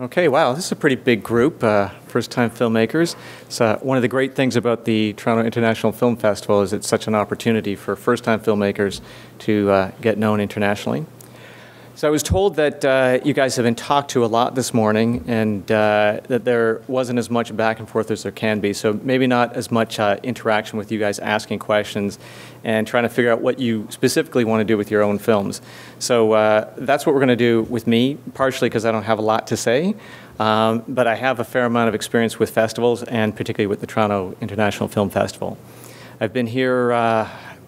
Okay, wow, this is a pretty big group, first-time filmmakers. So one of the great things about the Toronto International Film Festival is it's such an opportunity for first-time filmmakers to get known internationally. So I was told that you guys have been talked to a lot this morning and that there wasn't as much back and forth as there can be, so maybe not as much interaction with you guys asking questions and trying to figure out what you specifically want to do with your own films. So that's what we're going to do with me, partially because I don't have a lot to say, but I have a fair amount of experience with festivals and particularly with the Toronto International Film Festival. I've been here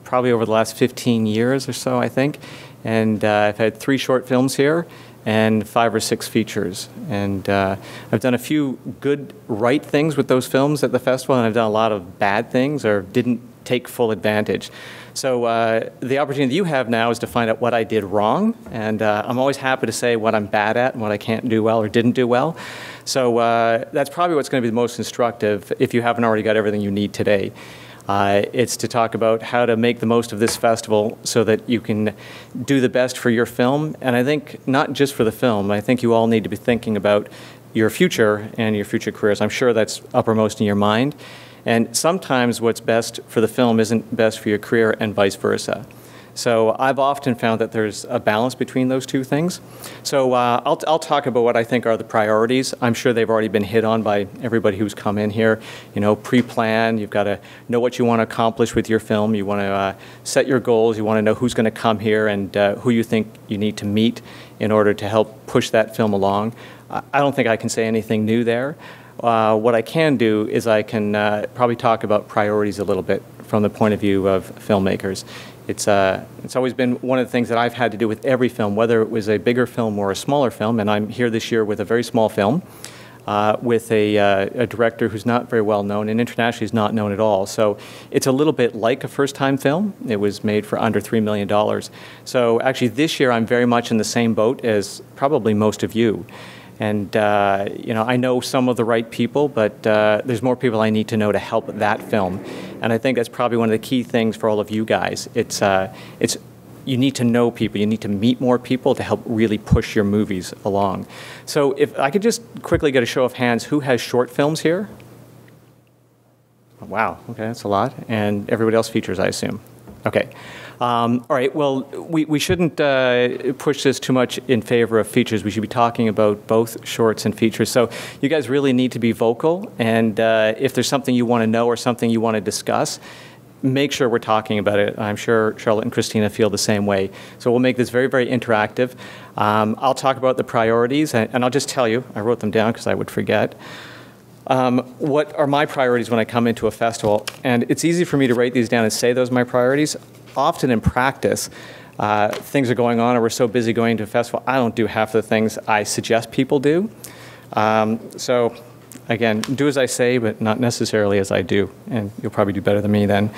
probably over the last 15 years or so, I think. And I've had 3 short films here and 5 or 6 features. And I've done a few good, right things with those films at the festival, and I've done a lot of bad things or didn't take full advantage. So the opportunity you have now is to find out what I did wrong, and I'm always happy to say what I'm bad at and what I can't do well or didn't do well. So that's probably what's going to be the most instructive if you haven't already got everything you need today. It's to talk about how to make the most of this festival so that you can do the best for your film. And I think not just for the film, I think you all need to be thinking about your future and your future careers. I'm sure that's uppermost in your mind. And sometimes what's best for the film isn't best for your career and vice versa. So I've often found that there's a balance between those two things. So I'll talk about what I think are the priorities. I'm sure they've already been hit on by everybody who's come in here. You know, pre-plan, you've got to know what you want to accomplish with your film. You want to set your goals. You want to know who's going to come here and who you think you need to meet in order to help push that film along. I don't think I can say anything new there. What I can do is I can probably talk about priorities a little bit from the point of view of filmmakers. It's always been one of the things that I've had to do with every film, whether it was a bigger film or a smaller film, and I'm here this year with a very small film with a director who's not very well known and internationally is not known at all. So it's a little bit like a first-time film. It was made for under $3 million. So actually this year I'm very much in the same boat as probably most of you. And you know, I know some of the right people, but there's more people I need to know to help that film. And I think that's probably one of the key things for all of you guys. It's you need to know people. You need to meet more people to help really push your movies along. So if I could just quickly get a show of hands, who has short films here? Wow, okay, that's a lot. And everybody else features, I assume. Okay. All right, well, we shouldn't push this too much in favor of features. We should be talking about both shorts and features. So you guys really need to be vocal, and if there's something you want to know or something you want to discuss, make sure we're talking about it. I'm sure Charlotte and Christina feel the same way. So we'll make this very, very interactive. I'll talk about the priorities, and I'll just tell you, I wrote them down because I would forget. What are my priorities when I come into a festival? And it's easy for me to write these down and say those are my priorities. Often in practice, things are going on or we're so busy going to a festival, I don't do half the things I suggest people do. So again, do as I say, but not necessarily as I do. And you'll probably do better than me then.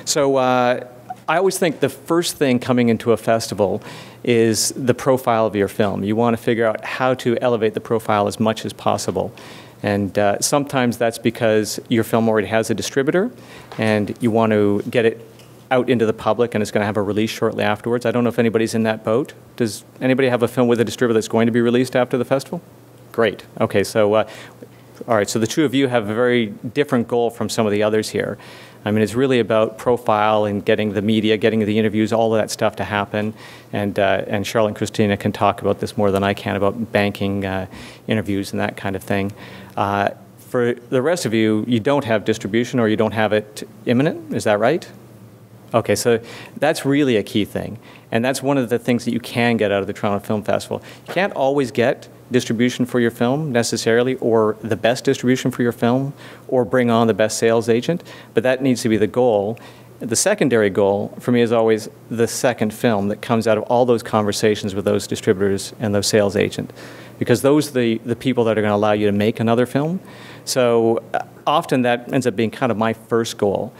So I always think the first thing coming into a festival is the profile of your film. You want to figure out how to elevate the profile as much as possible. And sometimes that's because your film already has a distributor and you want to get it out into the public and it's going to have a release shortly afterwards. I don't know if anybody's in that boat. Does anybody have a film with a distributor that's going to be released after the festival? Great. Okay, so all right, so the two of you have a very different goal from some of the others here. I mean, it's really about profile and getting the media, getting the interviews, all of that stuff to happen. And Charlotte and Christina can talk about this more than I can about banking interviews and that kind of thing. For the rest of you, you don't have distribution or you don't have it imminent, is that right? Okay, so that's really a key thing. And that's one of the things that you can get out of the Toronto Film Festival. You can't always get distribution for your film necessarily, or the best distribution for your film, or bring on the best sales agent, but that needs to be the goal. The secondary goal for me is always the second film that comes out of all those conversations with those distributors and those sales agents, because those are the people that are going to allow you to make another film. So often that ends up being kind of my first goal.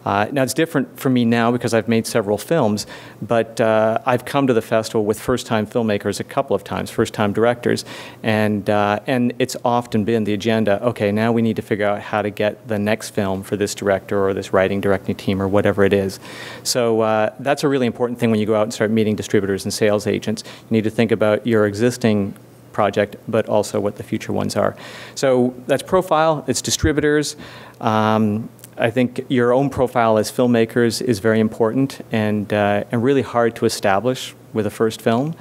Now it's different for me now because I've made several films, but I've come to the festival with first-time filmmakers a couple of times, first-time directors, and it's often been the agenda, okay, now we need to figure out how to get the next film for this director or this writing, directing team or whatever it is. So that's a really important thing when you go out and start meeting distributors and sales agents. You need to think about your existing project, but also what the future ones are. So that's profile, it's distributors. I think your own profile as filmmakers is very important and really hard to establish with a first film.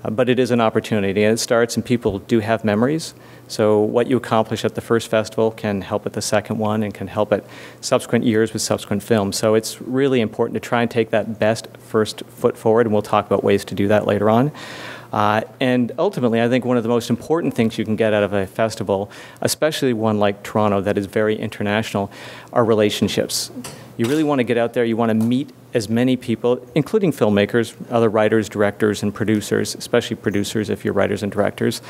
But it is an opportunity, and it starts, and people do have memories. So what you accomplish at the first festival can help at the second one and can help at subsequent years with subsequent films. So it's really important to try and take that best first foot forward, and we'll talk about ways to do that later on. And ultimately, I think one of the most important things you can get out of a festival, especially one like Toronto that is very international, are relationships. You really want to get out there, you want to meet as many people, including filmmakers, other writers, directors, and producers, especially producers if you're writers and directors,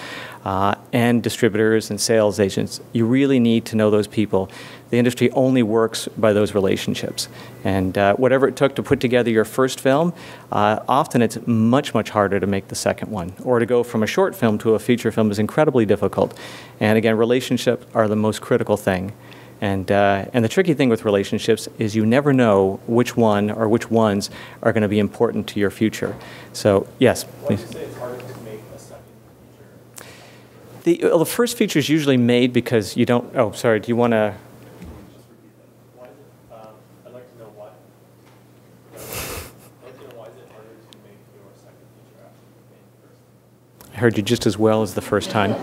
and distributors and sales agents. You really need to know those people. The industry only works by those relationships. And whatever it took to put together your first film, often it's much, much harder to make the second one. Or to go from a short film to a feature film is incredibly difficult. And again, relationships are the most critical thing. And the tricky thing with relationships is you never know which one or which ones are going to be important to your future. So, yes, please. Why do you say it's harder to make a second feature? The first feature is usually made because you don't... Oh, sorry, do you want to... Why is it, I'd like to know why. I'd like to know why is it harder to make your second feature after you made the first? I heard you just as well as the first time.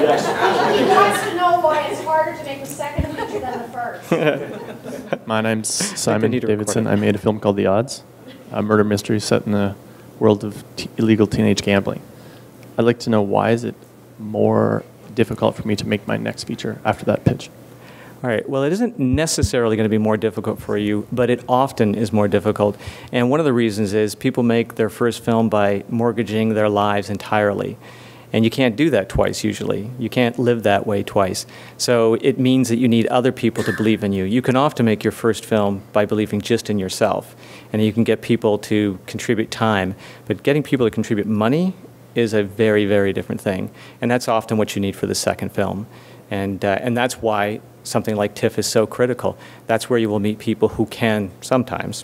He wants to know why it's harder to make the second feature than the first. My name's Simon Davidson. I made a film called The Odds, a murder mystery set in the world of illegal teenage gambling. I'd like to know why is it more difficult for me to make my next feature after that pitch? All right. Well, it isn't necessarily going to be more difficult for you, but it often is more difficult. And one of the reasons is people make their first film by mortgaging their lives entirely. And you can't do that twice, usually. You can't live that way twice. So it means that you need other people to believe in you. You can often make your first film by believing just in yourself. And you can get people to contribute time. But getting people to contribute money is a very, very different thing. And that's often what you need for the second film. And that's why something like TIFF is so critical. That's where you will meet people who can sometimes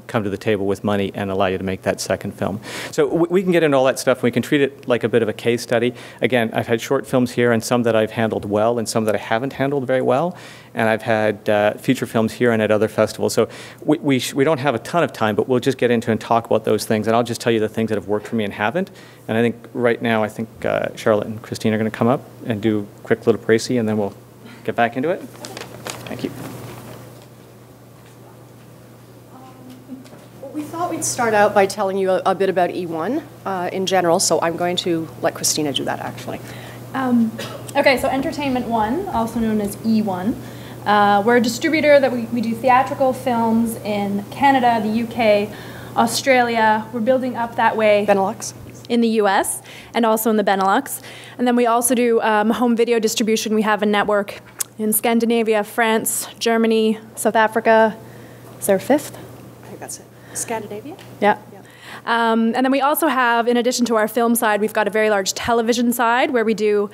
come to the table with money and allow you to make that second film. So we can get into all that stuff. We can treat it like a bit of a case study. Again, I've had short films here and some that I've handled well and some that I haven't handled very well. And I've had feature films here and at other festivals. So we don't have a ton of time, but we'll just get into and talk about those things. And I'll just tell you the things that have worked for me and haven't. And I think right now, I think Charlotte and Christina are going to come up and do a quick little précis, and then we'll get back into it. Thank you. We thought we'd start out by telling you a bit about E1 in general, so I'm going to let Christina do that, actually. Okay, so Entertainment One, also known as E1. We're a distributor that we do theatrical films in Canada, the UK, Australia. We're building up that way. Benelux. In the US and also in the Benelux. And then we also do home video distribution. We have a network in Scandinavia, France, Germany, South Africa. Is there a fifth? I think that's it. Scandinavia? Yeah. And then we also have, in addition to our film side, we've got a very large television side where we do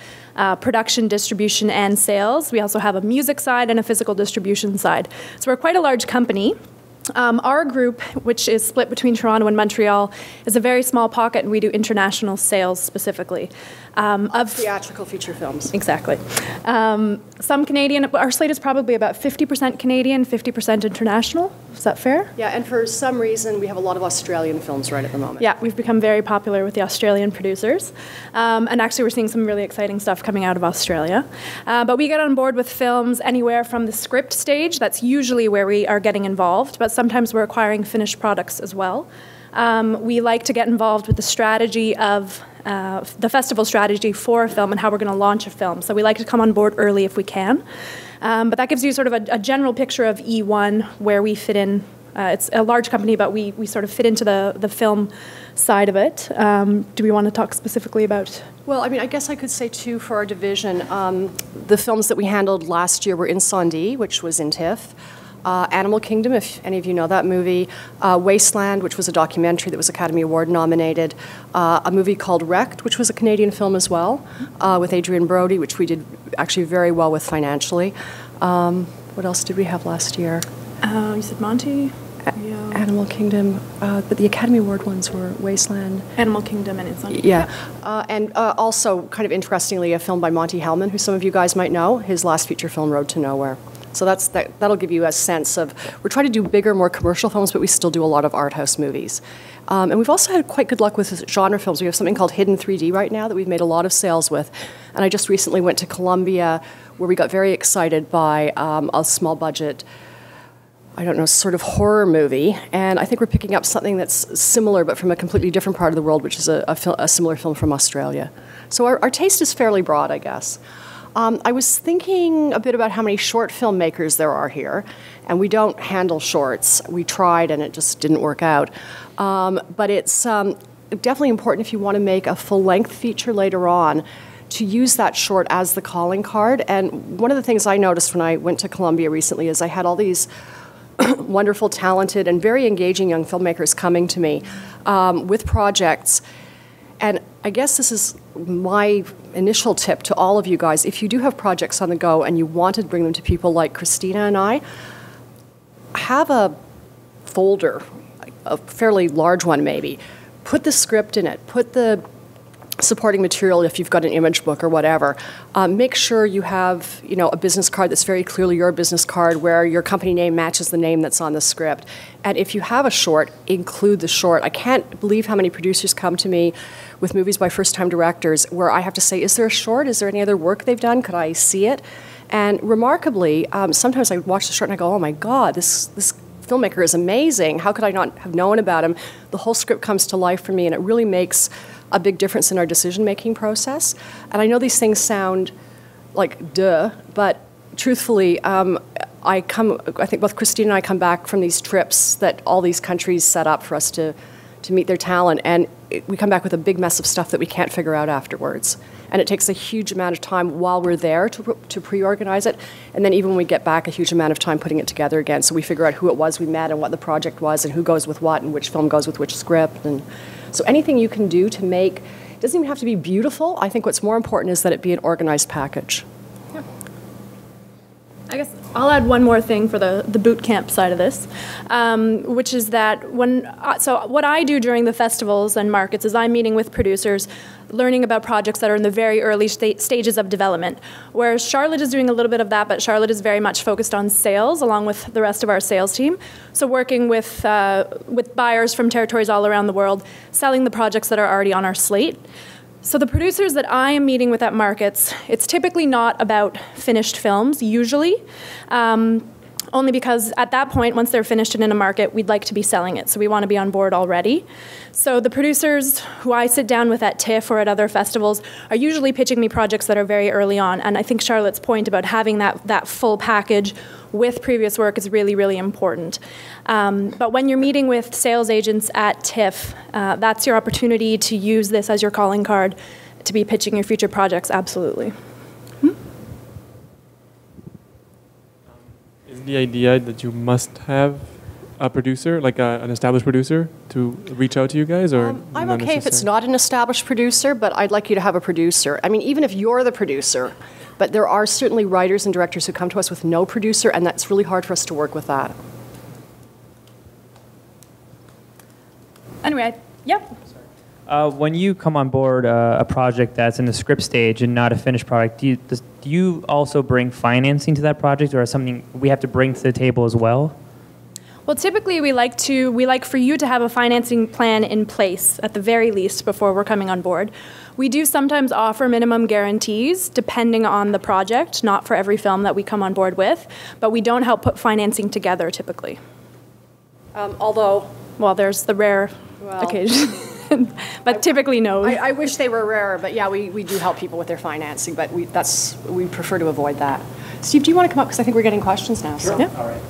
production, distribution, and sales. We also have a music side and a physical distribution side. So we're quite a large company. Our group, which is split between Toronto and Montreal, is a very small pocket, and we do international sales specifically. Of theatrical feature films. Exactly. Some Canadian, our slate is probably about 50% Canadian, 50% international. Is that fair? Yeah, and for some reason, we have a lot of Australian films right at the moment. Yeah, we've become very popular with the Australian producers. And actually, we're seeing some really exciting stuff coming out of Australia. But we get on board with films anywhere from the script stage, that's usually where we are getting involved, but sometimes we're acquiring finished products as well. We like to get involved with the strategy of the festival strategy for a film and how we're going to launch a film. So we like to come on board early if we can. But that gives you sort of a general picture of E1, where we fit in. It's a large company, but we sort of fit into the film side of it. Do we want to talk specifically about? Well, I mean, I guess I could say, too, for our division, the films that we handled last year were Incendie, which was in TIFF. Animal Kingdom, if any of you know that movie, Wasteland, which was a documentary that was Academy Award nominated, a movie called Wrecked, which was a Canadian film as well, with Adrian Brody, which we did actually very well with financially. What else did we have last year? You said Monty? Animal Kingdom, but the Academy Award ones were Wasteland. Animal Kingdom and Insomnia. Yeah, and also, kind of interestingly, a film by Monty Hellman, who some of you guys might know, his last feature film, Road to Nowhere. So that'll give you a sense of, we're trying to do bigger, more commercial films, but we still do a lot of art house movies. And we've also had quite good luck with genre films. We have something called Hidden 3D right now that we've made a lot of sales with. And I just recently went to Colombia, where we got very excited by a small budget, I don't know, sort of horror movie. And I think we're picking up something that's similar, but from a completely different part of the world, which is a similar film from Australia. So our taste is fairly broad, I guess. I was thinking a bit about how many short filmmakers there are here, and we don't handle shorts. We tried, and it just didn't work out. But it's definitely important if you want to make a full-length feature later on to use that short as the calling card. And one of the things I noticed when I went to Colombia recently is I had all these wonderful, talented, and very engaging young filmmakers coming to me with projects. And I guess this is my initial tip to all of you guys. If you do have projects on the go and you want to bring them to people like Christina and I, have a folder, a fairly large one maybe. Put the script in it. Put the supporting material if you've got an image book or whatever. Make sure you have, a business card that's very clearly your business card where your company name matches the name that's on the script. And if you have a short, include the short. I can't believe how many producers come to me with movies by first-time directors where I have to say, is there a short? Is there any other work they've done? Could I see it? And remarkably, sometimes I watch the short and I go, oh my God, this filmmaker is amazing. How could I not have known about him? The whole script comes to life for me, and it really makes a big difference in our decision-making process. And I know these things sound like duh, but truthfully, I think both Christina and I come back from these trips that all these countries set up for us to meet their talent, and we come back with a big mess of stuff that we can't figure out afterwards. And it takes a huge amount of time while we're there to pre-organize it, and then even when we get back, a huge amount of time putting it together again, so we figure out who it was we met and what the project was and who goes with what and which film goes with which script. And so anything you can do to make, it doesn't even have to be beautiful. I think what's more important is that it be an organized package. Yeah. I guess I'll add one more thing for the boot camp side of this, which is that so what I do during the festivals and markets is I'm meeting with producers, learning about projects that are in the very early stages of development, whereas Charlotte is doing a little bit of that, but Charlotte is very much focused on sales along with the rest of our sales team. So working with buyers from territories all around the world, selling the projects that are already on our slate. So the producers that I am meeting with at markets, it's typically not about finished films, usually, only because at that point, once they're finished and in a market, we'd like to be selling it, so we want to be on board already. So the producers who I sit down with at TIFF or at other festivals are usually pitching me projects that are very early on, and I think Charlotte's point about having that full package with previous work is really, really important. But when you're meeting with sales agents at TIFF, that's your opportunity to use this as your calling card to be pitching your future projects, absolutely. Is the idea that you must have a producer, like an established producer, to reach out to you guys, or I'm okay if it's not an established producer, but I'd like you to have a producer. I mean, even if you're the producer, but there are certainly writers and directors who come to us with no producer, and that's really hard for us to work with that. Anyway, yep. When you come on board a project that's in the script stage and not a finished product, do you also bring financing to that project, or is something we have to bring to the table as well? Well, typically we like for you to have a financing plan in place at the very least before we're coming on board. We do sometimes offer minimum guarantees depending on the project, not for every film that we come on board with, but we don't help put financing together typically. Although, well, there's the rare occasion, but typically no. I wish they were rarer, but yeah, we do help people with their financing, but we prefer to avoid that. Steve, do you want to come up, because I think we're getting questions now. Sure. So. Yeah. All right.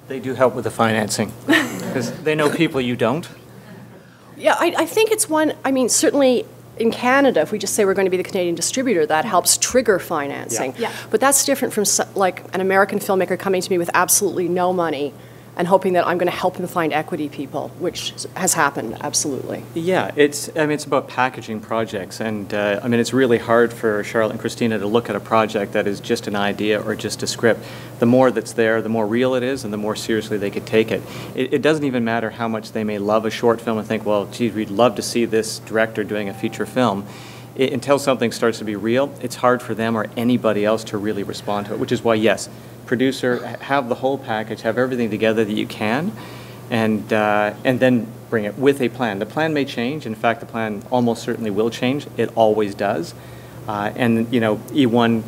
They do help with the financing, because they know people you don't. Yeah, I think it's one, I mean, certainly in Canada, if we just say we're going to be the Canadian distributor, that helps trigger financing. Yeah. But that's different from like an American filmmaker coming to me with absolutely no money and hoping that I'm going to help him find equity people, which has happened, absolutely. Yeah, it's about packaging projects, and it's really hard for Charlotte and Christina to look at a project that is just an idea or just a script. The more that's there, the more real it is, and the more seriously they could take it. It doesn't even matter how much they may love a short film and think, well, geez, we'd love to see this director doing a feature film. Until something starts to be real, it's hard for them or anybody else to really respond to it, which is why, yes, producer, have the whole package, have everything together that you can, and then bring it with a plan. The plan may change. In fact, the plan almost certainly will change. It always does. And E1,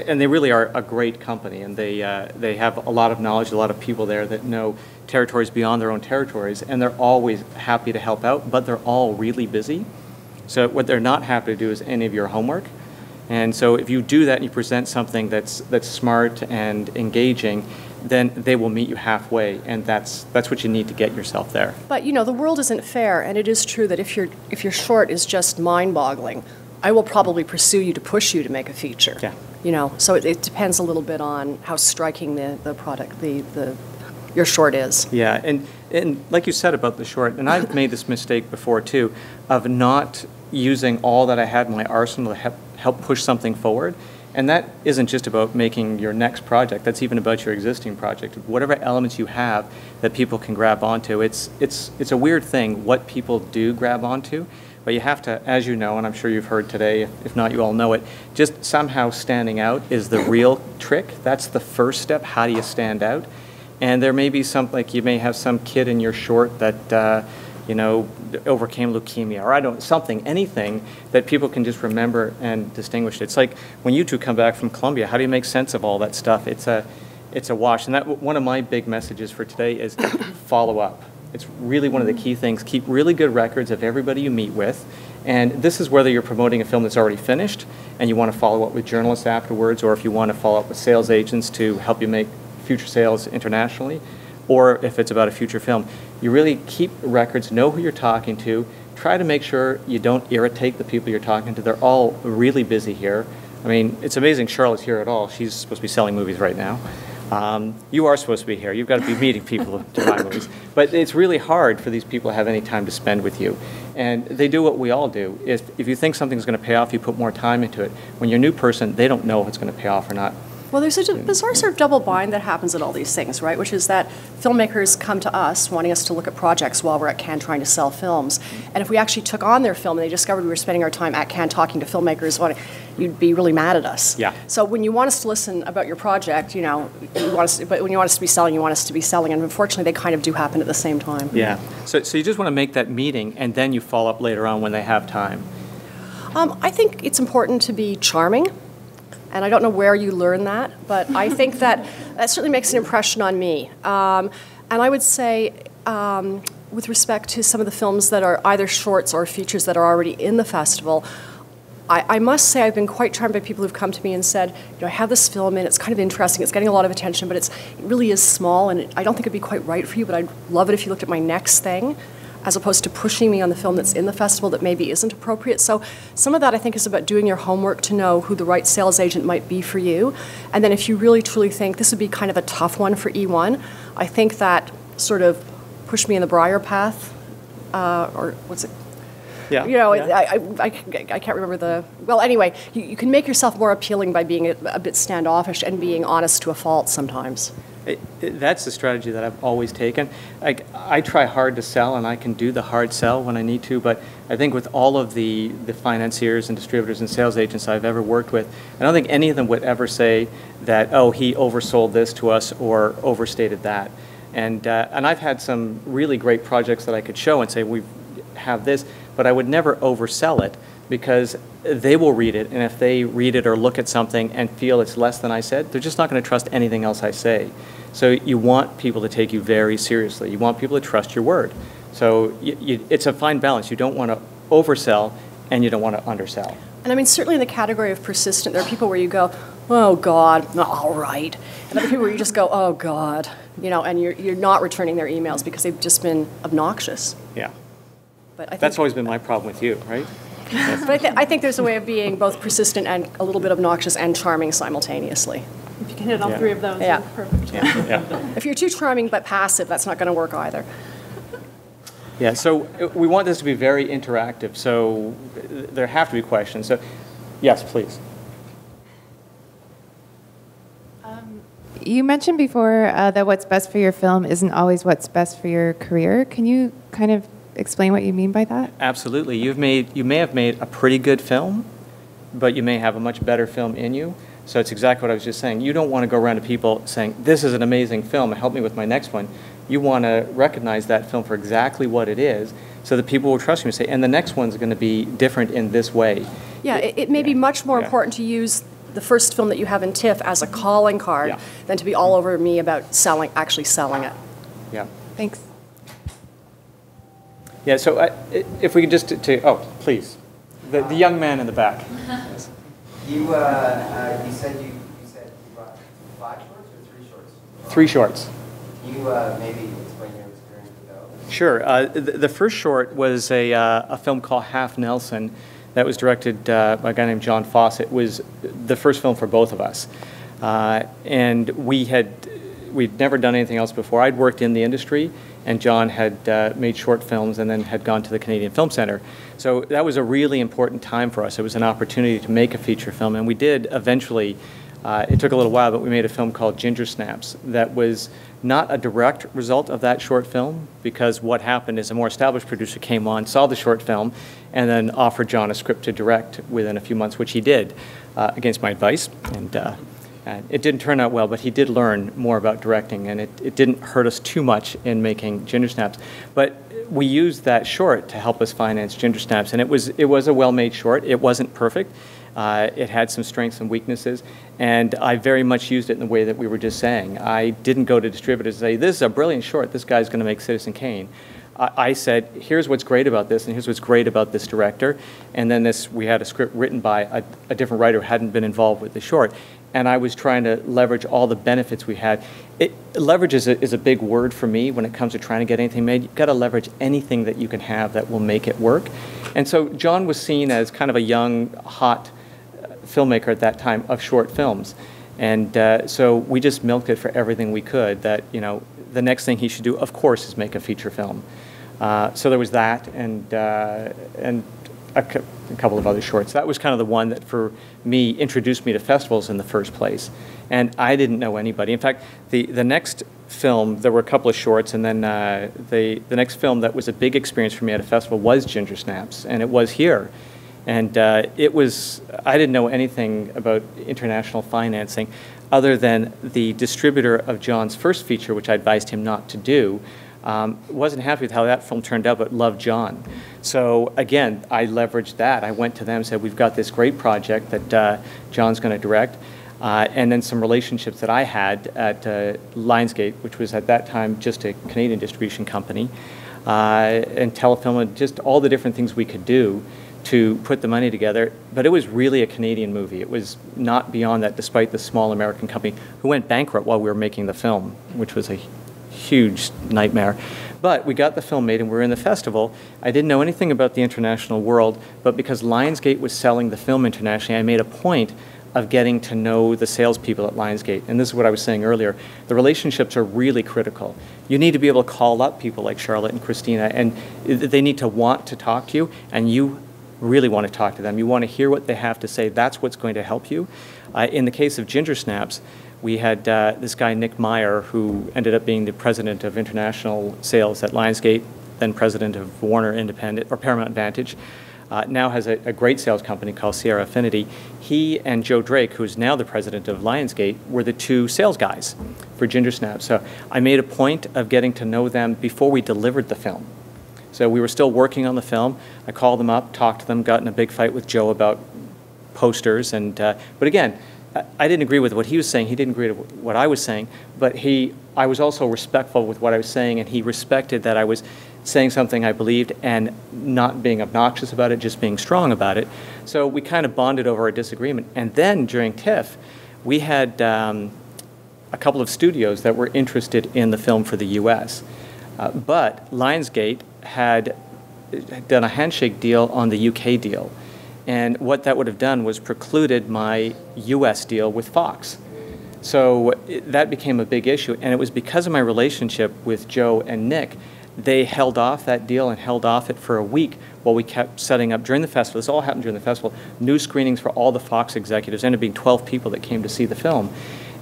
and they really are a great company, and they have a lot of knowledge, a lot of people there that know territories beyond their own territories, and they're always happy to help out, but they're all really busy. So what they're not happy to do is any of your homework. And so if you do that and you present something that's smart and engaging, then they will meet you halfway, and that's what you need to get yourself there. But the world isn't fair, and it is true that if your short is just mind-boggling, I will probably pursue you to push you to make a feature. Yeah. So it depends a little bit on how striking the product, your short is. Yeah, and like you said about the short, and I've made this mistake before too, of not using all that I had in my arsenal to help push something forward. And that isn't just about making your next project, that's even about your existing project. Whatever elements you have that people can grab onto, it's a weird thing what people do grab onto, but you have to, as you know, and I'm sure you've heard today, if not you all know it, just somehow standing out is the real trick. That's the first step. How do you stand out? And there may be you may have some kid in your short that overcame leukemia, or anything that people can just remember and distinguish. It's like when you two come back from Columbia, how do you make sense of all that stuff? It's a wash. And that one of my big messages for today is follow up. It's really one of the key things. Keep really good records of everybody you meet with. And this is whether you're promoting a film that's already finished and you want to follow up with journalists afterwards, or if you want to follow up with sales agents to help you make future sales internationally, or if it's about a future film. You really keep records, know who you're talking to, try to make sure you don't irritate the people you're talking to. They're all really busy here. I mean, it's amazing Charlotte's here at all. She's supposed to be selling movies right now. You are supposed to be here. You've got to be meeting people to buy movies. But it's really hard for these people to have any time to spend with you. And they do what we all do. If you think something's going to pay off, you put more time into it. When you're a new person, they don't know if it's going to pay off or not. Well, there's a bizarre sort of double bind that happens at all these things, right? Which is that filmmakers come to us wanting us to look at projects while we're at Cannes trying to sell films. And if we actually took on their film and they discovered we were spending our time at Cannes talking to filmmakers, you'd be really mad at us. Yeah. So when you want us to listen about your project, but when you want us to be selling, you want us to be selling. And unfortunately, they kind of do happen at the same time. Yeah. So you just want to make that meeting, and then you follow up later on when they have time. I think it's important to be charming. And I don't know where you learn that, but I think that certainly makes an impression on me. And I would say, with respect to some of the films that are either shorts or features that are already in the festival, I must say I've been quite charmed by people who've come to me and said, I have this film and it's kind of interesting, it's getting a lot of attention, but it really is small, and I don't think it'd be quite right for you, but I'd love it if you looked at my next thing, as opposed to pushing me on the film that's in the festival that maybe isn't appropriate. So some of that I think is about doing your homework to know who the right sales agent might be for you. And then if you really truly think this would be kind of a tough one for E1, I think that sort of push me in the briar path, or what's it? Yeah. I can't remember well, anyway, you can make yourself more appealing by being a bit standoffish and being honest to a fault sometimes. That's the strategy that I've always taken. I try hard to sell, and I can do the hard sell when I need to, but I think with all of the financiers and distributors and sales agents I've ever worked with, I don't think any of them would ever say that, oh, he oversold this to us or overstated that. And I've had some really great projects that I could show and say, we have this, but I would never oversell it, because they will read it, and if they read it or look at something and feel it's less than I said, they're just not going to trust anything else I say. So you want people to take you very seriously. You want people to trust your word. So it's a fine balance. You don't want to oversell, and you don't want to undersell. And I mean, certainly in the category of persistent, there are people where you go, oh, God, all right. And other people where you just go, oh, God, and you're not returning their emails because they've just been obnoxious. Yeah. But I think that's always been my problem with you, right? But I think there's a way of being both persistent and a little bit obnoxious and charming simultaneously. If you can hit all Yeah. three of those, Yeah. you're perfect. If you're too charming but passive, that's not going to work either. Yeah, so we want this to be very interactive, so there have to be questions. So, yes, please. You mentioned before that what's best for your film isn't always what's best for your career. Can you kind of explain what you mean by that? Absolutely. You may have made a pretty good film, but you may have a much better film in you. So it's exactly what I was just saying. You don't want to go around to people saying, this is an amazing film, help me with my next one. You want to recognize that film for exactly what it is so that people will trust you and say, and the next one's going to be different in this way. Yeah, it may be much more important to use the first film that you have in TIFF as a calling card than to be all over me about actually selling it. Yeah. Thanks. Yeah, so if we could just, please. The young man in the back. You said you brought 5 shorts or 3 shorts? 3 shorts. Can you maybe explain your experience with those? Sure. The first short was a film called Half Nelson that was directed by a guy named John Fawcett. It was the first film for both of us. And we'd never done anything else before. I'd worked in the industry, and John had made short films and then had gone to the Canadian Film Centre. So that was a really important time for us. It was an opportunity to make a feature film, and we did eventually. It took a little while, but we made a film called Ginger Snaps that was not a direct result of that short film, because what happened is a more established producer came on, saw the short film, and then offered John a script to direct within a few months, which he did, against my advice. And it didn't turn out well, but he did learn more about directing, and it didn't hurt us too much in making Ginger Snaps. But we used that short to help us finance Ginger Snaps, and it was a well-made short. It wasn't perfect. It had some strengths and weaknesses, and I very much used it in the way that we were just saying. I didn't go to distributors and say, this is a brilliant short, this guy's going to make Citizen Kane. I said, here's what's great about this, and here's what's great about this director, and then we had a script written by a different writer who hadn't been involved with the short, and I was trying to leverage all the benefits we had. Leverage is a big word for me when it comes to trying to get anything made. You've got to leverage anything that you can have that will make it work. And so John was seen as kind of a young, hot filmmaker at that time of short films. And so we just milked it for everything we could, that, you know, the next thing he should do, of course, is make a feature film. So there was that, and a couple of other shorts. That was kind of the one that, for me, introduced me to festivals in the first place. And I didn't know anybody. In fact, the next film, there were a couple of shorts, and then the next film that was a big experience for me at a festival was Ginger Snaps, and it was here. And I didn't know anything about international financing other than the distributor of John's first feature, which I advised him not to do. Wasn't happy with how that film turned out, but loved John. So again, I leveraged that. I went to them and said, we've got this great project that John's going to direct. And then some relationships that I had at Lionsgate, which was at that time just a Canadian distribution company, and Telefilm, and just all the different things we could do to put the money together. But it was really a Canadian movie. It was not beyond that, despite the small American company who went bankrupt while we were making the film, which was a huge nightmare. But we got the film made and we were in the festival. I didn't know anything about the international world, but because Lionsgate was selling the film internationally, I made a point of getting to know the salespeople at Lionsgate. And this is what I was saying earlier. The relationships are really critical. You need to be able to call up people like Charlotte and Christina, and they need to want to talk to you, and you really want to talk to them. You want to hear what they have to say. That's what's going to help you. In the case of Ginger Snaps, we had this guy, Nick Meyer, who ended up being the president of international sales at Lionsgate, then president of Warner Independent, or Paramount Advantage, now has a great sales company called Sierra Affinity. He and Joe Drake, who's now the president of Lionsgate, were the 2 sales guys for Ginger Snaps. So I made a point of getting to know them before we delivered the film. So we were still working on the film. I called them up, talked to them, got in a big fight with Joe about posters. And but again, I didn't agree with what he was saying. He didn't agree with what I was saying. But I was also respectful with what I was saying, and he respected that I was saying something I believed and not being obnoxious about it, just being strong about it. So we kind of bonded over our disagreement. And then during TIFF, we had a couple of studios that were interested in the film for the U.S. But Lionsgate had done a handshake deal on the UK deal. And what that would have done was precluded my US deal with Fox. So that became a big issue, and it was because of my relationship with Joe and Nick. They held off that deal and held off it for a week while we kept setting up during the festival. This all happened during the festival. New screenings for all the Fox executives. There ended up being 12 people that came to see the film.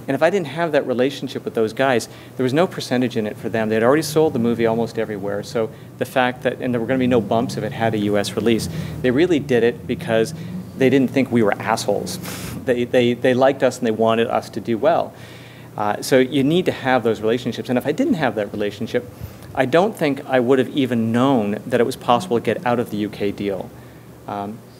And if I didn't have that relationship with those guys, there was no percentage in it for them. They'd already sold the movie almost everywhere. So the fact that, and there were going to be no bumps if it had a U.S. release, they really did it because they didn't think we were assholes. They liked us and they wanted us to do well. So you need to have those relationships. And if I didn't have that relationship, I don't think I would have even known that it was possible to get out of the UK deal.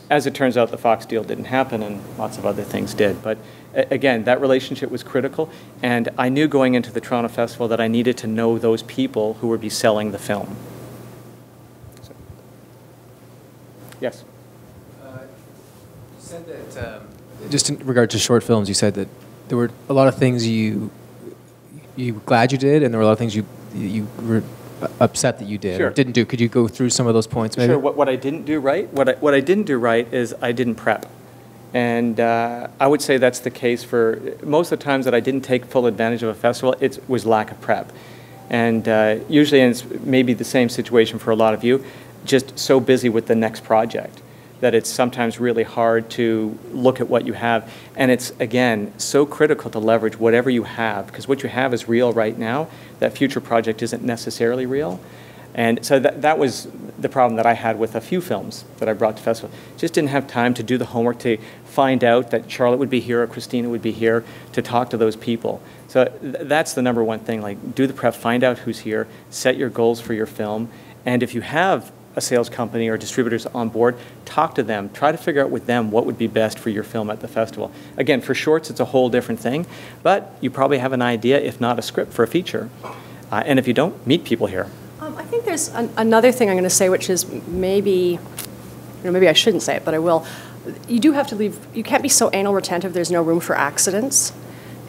As it turns out, the Fox deal didn't happen and lots of other things did. But again, that relationship was critical. And I knew going into the Toronto Festival that I needed to know those people who would be selling the film. So, yes? You said that, just in regard to short films, you said that there were a lot of things you were glad you did, and there were a lot of things you were upset that you did or didn't do. Could you go through some of those points, maybe? Sure. What I didn't do right? What I didn't do right is I didn't prep. And I would say that's the case for most of the times that I didn't take full advantage of a festival, it was lack of prep. And usually, and it's maybe the same situation for a lot of you, just so busy with the next project that it's sometimes really hard to look at what you have. And it's, again, so critical to leverage whatever you have, because what you have is real right now. That future project isn't necessarily real. And so that was the problem that I had with a few films that I brought to festival. Just didn't have time to do the homework to find out that Charlotte would be here or Christina would be here to talk to those people. So that's the number one thing, like do the prep, find out who's here, set your goals for your film, and if you have a sales company or distributors on board, talk to them, try to figure out with them what would be best for your film at the festival. Again, for shorts, it's a whole different thing, but you probably have an idea, if not a script, for a feature. And if you don't, meet people here. I think there's another thing I'm going to say, which is maybe I shouldn't say it, but I will. You do have to leave, you can't be so anal retentive, there's no room for accidents.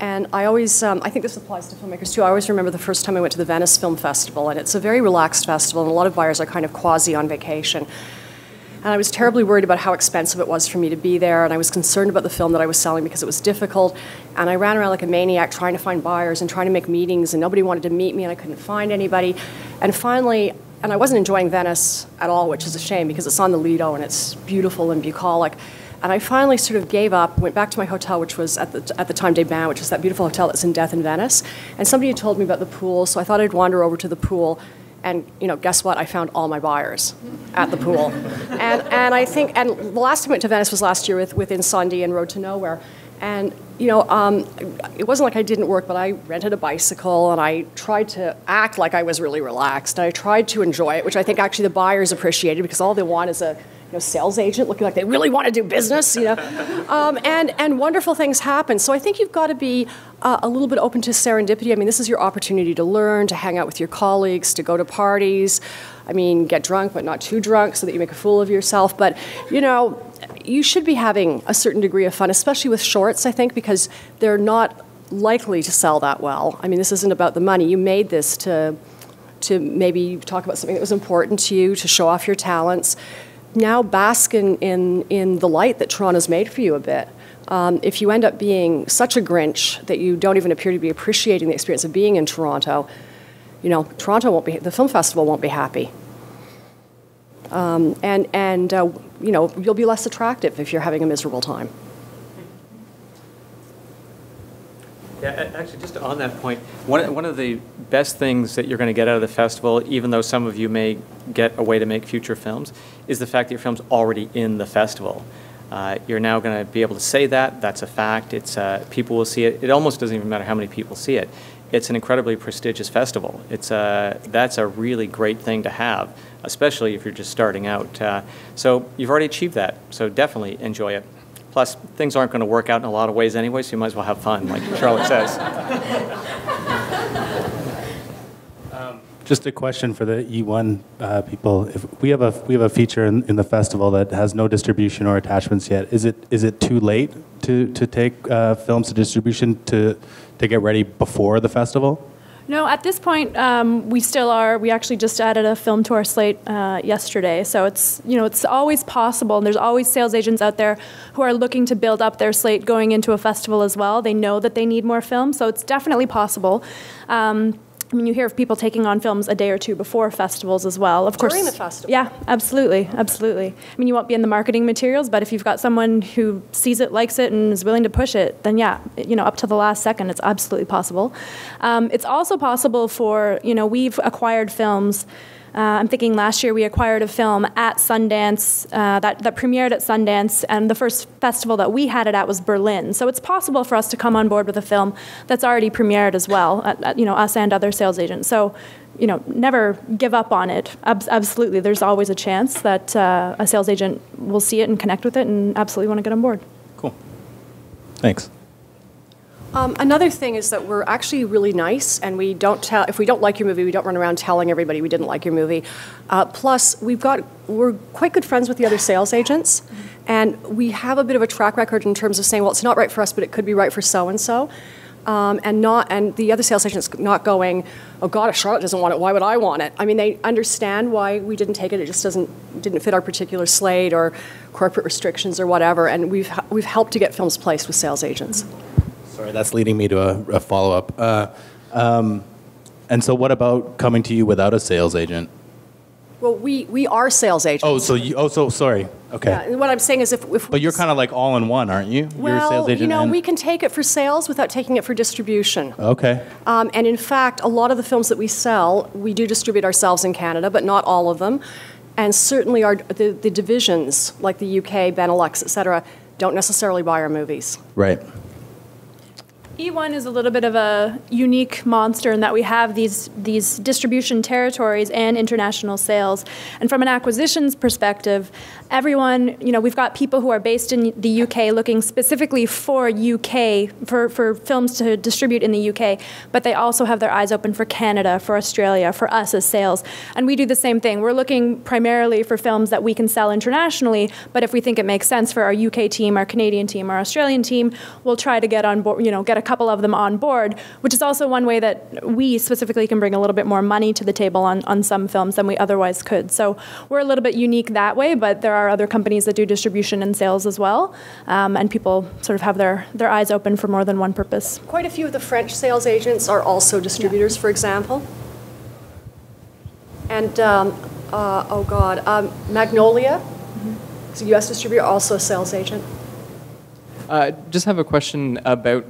And I always, I think this applies to filmmakers too, I always remember the first time I went to the Venice Film Festival, and it's a very relaxed festival, and a lot of buyers are kind of quasi on vacation. And I was terribly worried about how expensive it was for me to be there, and I was concerned about the film that I was selling because it was difficult. And I ran around like a maniac trying to find buyers and trying to make meetings, and nobody wanted to meet me, and I couldn't find anybody. And finally, and I wasn't enjoying Venice at all, which is a shame because it's on the Lido and it's beautiful and bucolic. And I finally sort of gave up, went back to my hotel, which was at the time des Bains, which is that beautiful hotel that's in Death in Venice. And somebody had told me about the pool, so I thought I'd wander over to the pool. And guess what? I found all my buyers at the pool. And I think, and the last time I went to Venice was last year with Insandi and Road to Nowhere. And it wasn't like I didn't work, but I rented a bicycle and I tried to act like I was really relaxed. I tried to enjoy it, which I think actually the buyers appreciated because all they want is a sales agent looking like they really want to do business, and wonderful things happen. So I think you've got to be a little bit open to serendipity. I mean, this is your opportunity to learn, to hang out with your colleagues, to go to parties. I mean, get drunk, but not too drunk so that you make a fool of yourself. But, you should be having a certain degree of fun, especially with shorts, I think, because they're not likely to sell that well. I mean, this isn't about the money. You made this to maybe talk about something that was important to you, to show off your talents. Now bask in the light that Toronto's made for you a bit. If you end up being such a Grinch that you don't even appear to be appreciating the experience of being in Toronto, Toronto won't be, the film festival won't be happy. You'll be less attractive if you're having a miserable time. Yeah, actually, just on that point, one of the best things that you're going to get out of the festival, even though some of you may get a way to make future films, is the fact that your film's already in the festival. You're now going to be able to say that. That's a fact. It's people will see it. It almost doesn't even matter how many people see it. It's an incredibly prestigious festival. That's a really great thing to have, especially if you're just starting out. So you've already achieved that. So definitely enjoy it. Plus, things aren't going to work out in a lot of ways anyway, so you might as well have fun, like Charlotte says. Just a question for the E1 people. If we have a feature in the festival that has no distribution or attachments yet, is it too late to take films to distribution to get ready before the festival? No, at this point, we still are. We actually just added a film to our slate yesterday. So it's, it's always possible. And there's always sales agents out there who are looking to build up their slate going into a festival as well. They know that they need more films, so it's definitely possible. I mean, you hear of people taking on films a day or two before festivals as well. Of course, during the festival. Yeah, absolutely, absolutely. I mean, you won't be in the marketing materials, but if you've got someone who sees it, likes it, and is willing to push it, then yeah, up to the last second, it's absolutely possible. It's also possible for, we've acquired films. I'm thinking last year we acquired a film at Sundance that premiered at Sundance, and the first festival that we had it at was Berlin. So it's possible for us to come on board with a film that's already premiered as well, us and other sales agents. So, never give up on it. Absolutely, there's always a chance that a sales agent will see it and connect with it and absolutely want to get on board. Cool. Thanks. Another thing is that we're actually really nice, and we don't tell, if we don't like your movie, we don't run around telling everybody we didn't like your movie. Plus, we're quite good friends with the other sales agents, and we have a bit of a track record in terms of saying, well, it's not right for us, but it could be right for so-and-so. And the other sales agents not going, oh God, if Charlotte doesn't want it, why would I want it? I mean, they understand why we didn't take it. It just didn't fit our particular slate or corporate restrictions or whatever. And we've helped to get films placed with sales agents. Sorry, that's leading me to a follow-up. And so what about coming to you without a sales agent? Well, we are sales agents. So sorry. Okay. Yeah, and what I'm saying is if But you're kind of like all in one, aren't you? Well, you're a sales agent and we can take it for sales without taking it for distribution. Okay. And in fact, a lot of the films that we sell, we do distribute ourselves in Canada, but not all of them. And certainly the divisions, like the UK, Benelux, et cetera, don't necessarily buy our movies. Right. E1 is a little bit of a unique monster in that we have these distribution territories and international sales. And from an acquisitions perspective, everyone, we've got people who are based in the UK looking specifically for UK, for films to distribute in the UK, but they also have their eyes open for Canada, for Australia, for us as sales. And we do the same thing. We're looking primarily for films that we can sell internationally, but if we think it makes sense for our UK team, our Canadian team, our Australian team, we'll try to get on board, get a couple of them on board, which is also one way that we specifically can bring a little bit more money to the table on some films than we otherwise could. So we're a little bit unique that way, but there are other companies that do distribution and sales as well, and people sort of have their eyes open for more than one purpose. Quite a few of the French sales agents are also distributors, for example. And, Magnolia, is a US distributor, also a sales agent. Just have a question about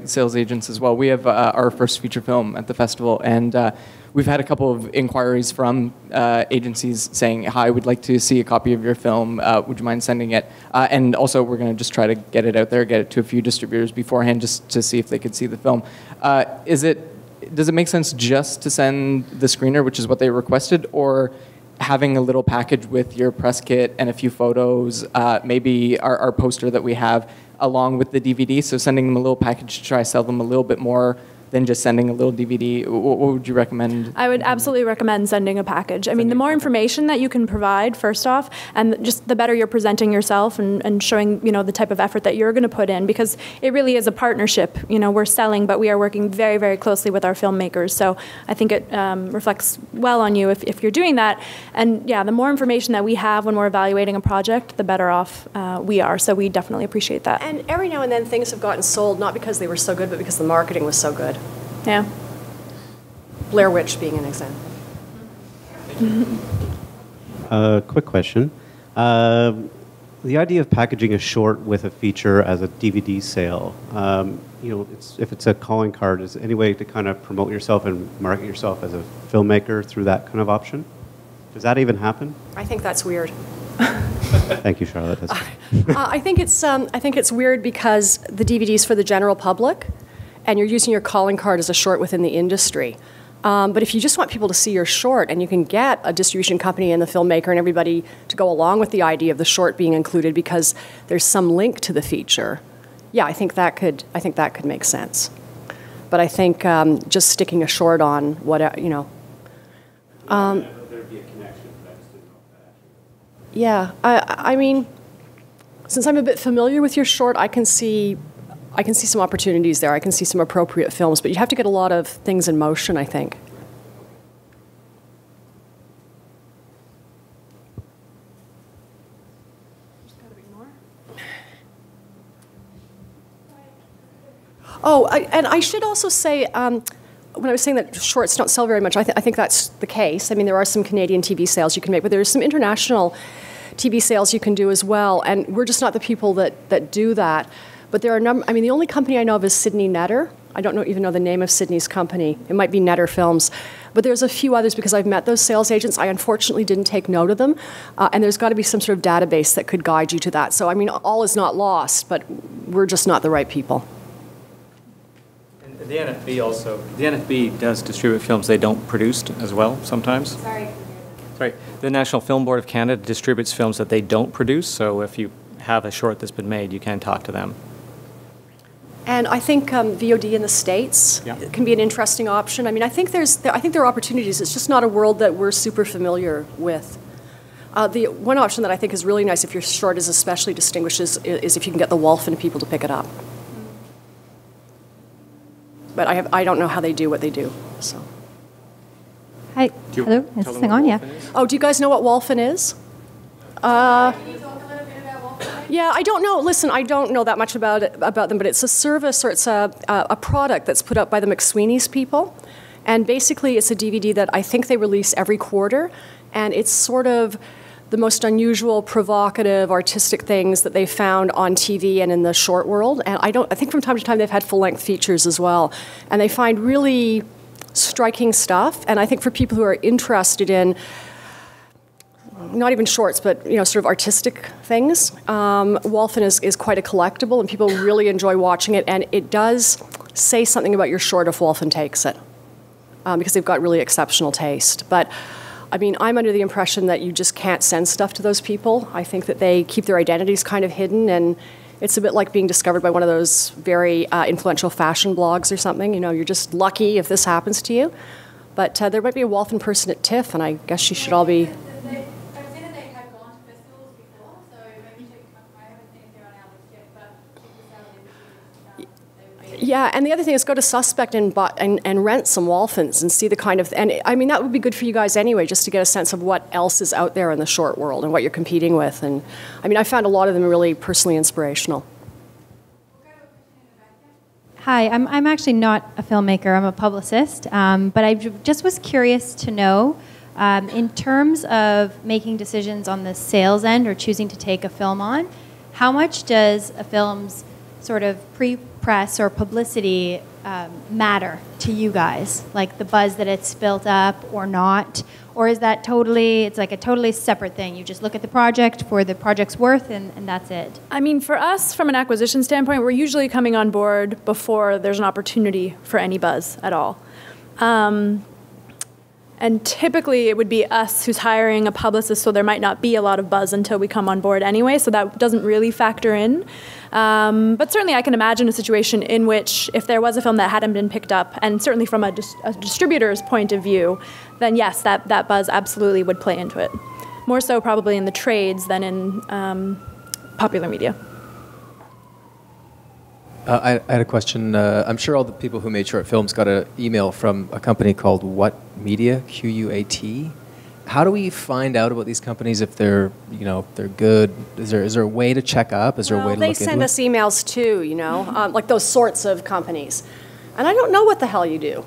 sales agents as well. We have our first feature film at the festival, and we've had a couple of inquiries from agencies saying, hi, we'd like to see a copy of your film. Would you mind sending it? And also, we're going to just try to get it out there, get it to a few distributors beforehand just to see if they could see the film. Does it make sense just to send the screener, which is what they requested, or having a little package with your press kit and a few photos, maybe our poster that we have, along with the DVD, so sending them a little package to try to sell them a little bit more than just sending a little DVD? What would you recommend? I would absolutely recommend sending a package. I mean, the more information that you can provide, first off, and just the better you're presenting yourself and showing, the type of effort that you're going to put in, because it really is a partnership. We're selling, but we are working very, very closely with our filmmakers. So I think it reflects well on you if you're doing that. And yeah, the more information that we have when we're evaluating a project, the better off we are. So we definitely appreciate that. And every now and then things have gotten sold, not because they were so good, but because the marketing was so good. Yeah. Blair Witch being an example. Quick question. The idea of packaging a short with a feature as a DVD sale, if it's a calling card, is there any way to kind of promote yourself and market yourself as a filmmaker through that kind of option? Does that even happen? I think that's weird. Thank you, Charlotte. I think it's weird because the DVD's for the general public, and you're using your calling card as a short within the industry. But if you just want people to see your short, and you can get a distribution company and the filmmaker and everybody to go along with the idea of the short being included because there's some link to the feature, yeah, I think that could make sense. But I think just sticking a short on whatever, there'd be a connection, but I just didn't know if that actually. Yeah, I mean, since I'm a bit familiar with your short, I can see I can see some opportunities there. I can see some appropriate films, but you have to get a lot of things in motion, I think. Oh, and I should also say, when I was saying that shorts don't sell very much, I think that's the case. I mean, there are some Canadian TV sales you can make, but there's some international TV sales you can do as well, and we're just not the people that do that. But there are I mean, the only company I know of is Sydney Netter. I don't even know the name of Sydney's company. It might be Netter Films. But there's a few others because I've met those sales agents. I unfortunately didn't take note of them. And there's got to be some sort of database that could guide you to that. So, I mean, all is not lost, but we're just not the right people. The NFB does distribute films they don't produce as well sometimes. Sorry, the National Film Board of Canada distributes films that they don't produce, so if you have a short that's been made, you can talk to them. And I think VOD in the States can be an interesting option. I mean, I think there are opportunities. It's just not a world that we're super familiar with. The one option that I think is really nice if your short is especially distinguished is if you can get the Wolfen people to pick it up. But I don't know how they do what they do. So. Hi. Hello. Is this thing on? Yeah. Oh, do you guys know what Wolfen is? Yeah, I don't know. Listen, I don't know that much about them, but it's a service or it's a product that's put up by the McSweeney's people. And basically it's a DVD that I think they release every quarter. And it's sort of the most unusual, provocative, artistic things that they found on TV and in the short world. And I think from time to time they've had full-length features as well. And they find really striking stuff. And I think for people who are interested in not even shorts, but sort of artistic things, Wolfen is quite a collectible, and people really enjoy watching it. And it does say something about your short if Wolfen takes it, because they've got really exceptional taste. But I mean, I'm under the impression that you just can't send stuff to those people. I think that they keep their identities kind of hidden, and it's a bit like being discovered by one of those very influential fashion blogs or something. You're just lucky if this happens to you. But there might be a Wolfen person at TIFF, and I guess you should all be. Yeah, and the other thing is go to Suspect and rent some Wolfens and see the kind of, and I mean, that would be good for you guys anyway, just to get a sense of what else is out there in the short world and what you're competing with. And I mean, I found a lot of them really personally inspirational. Hi, I'm actually not a filmmaker, I'm a publicist, but I just was curious to know, in terms of making decisions on the sales end or choosing to take a film on, how much does a film's sort of pre-press or publicity matter to you guys? Like the buzz that it's built up or not? Or is that it's like a totally separate thing? You just look at the project for the project's worth and that's it? I mean, for us, from an acquisition standpoint, we're usually coming on board before there's an opportunity for any buzz at all. And typically it would be us who's hiring a publicist, so there might not be a lot of buzz until we come on board anyway, so that doesn't really factor in. But certainly I can imagine a situation in which if there was a film that hadn't been picked up, and certainly from a distributor's point of view, then yes, that buzz absolutely would play into it. More so probably in the trades than in popular media. I had a question. I'm sure all the people who made short films got an email from a company called What Media, QUAT. How do we find out about these companies if they're, if they're good? Is there a way to check up? Is there a way to look into it? They send us emails too, like those sorts of companies. And I don't know what the hell you do.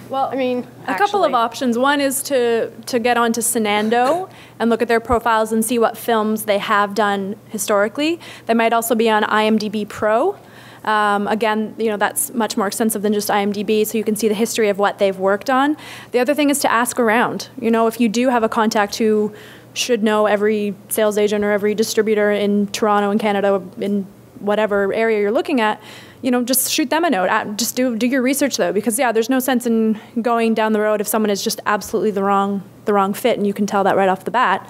Well, I mean, a couple of options. One is to get onto Senando and look at their profiles and see what films they have done historically. They might also be on IMDb Pro. Again, that's much more extensive than just IMDb, so you can see the history of what they've worked on. The other thing is to ask around. If you do have a contact who should know every sales agent or every distributor in Toronto and Canada, in whatever area you're looking at, just shoot them a note. Just do your research though, because there's no sense in going down the road if someone is just absolutely the wrong fit, and you can tell that right off the bat.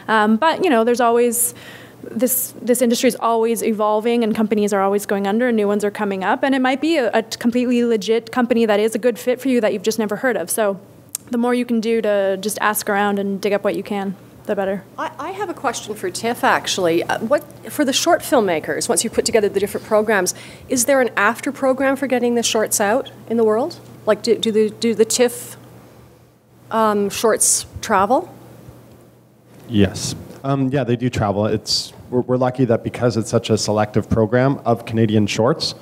But there's always. This industry is always evolving, and companies are always going under and new ones are coming up, and it might be a completely legit company that is a good fit for you that you've just never heard of. So the more you can do to just ask around and dig up what you can, the better. I have a question for TIFF, actually. For the short filmmakers, once you put together the different programs, is there an after program for getting the shorts out in the world? Like, do the TIFF shorts travel? Yes. Yeah, they do travel. We're lucky that because it's such a selective program of Canadian shorts,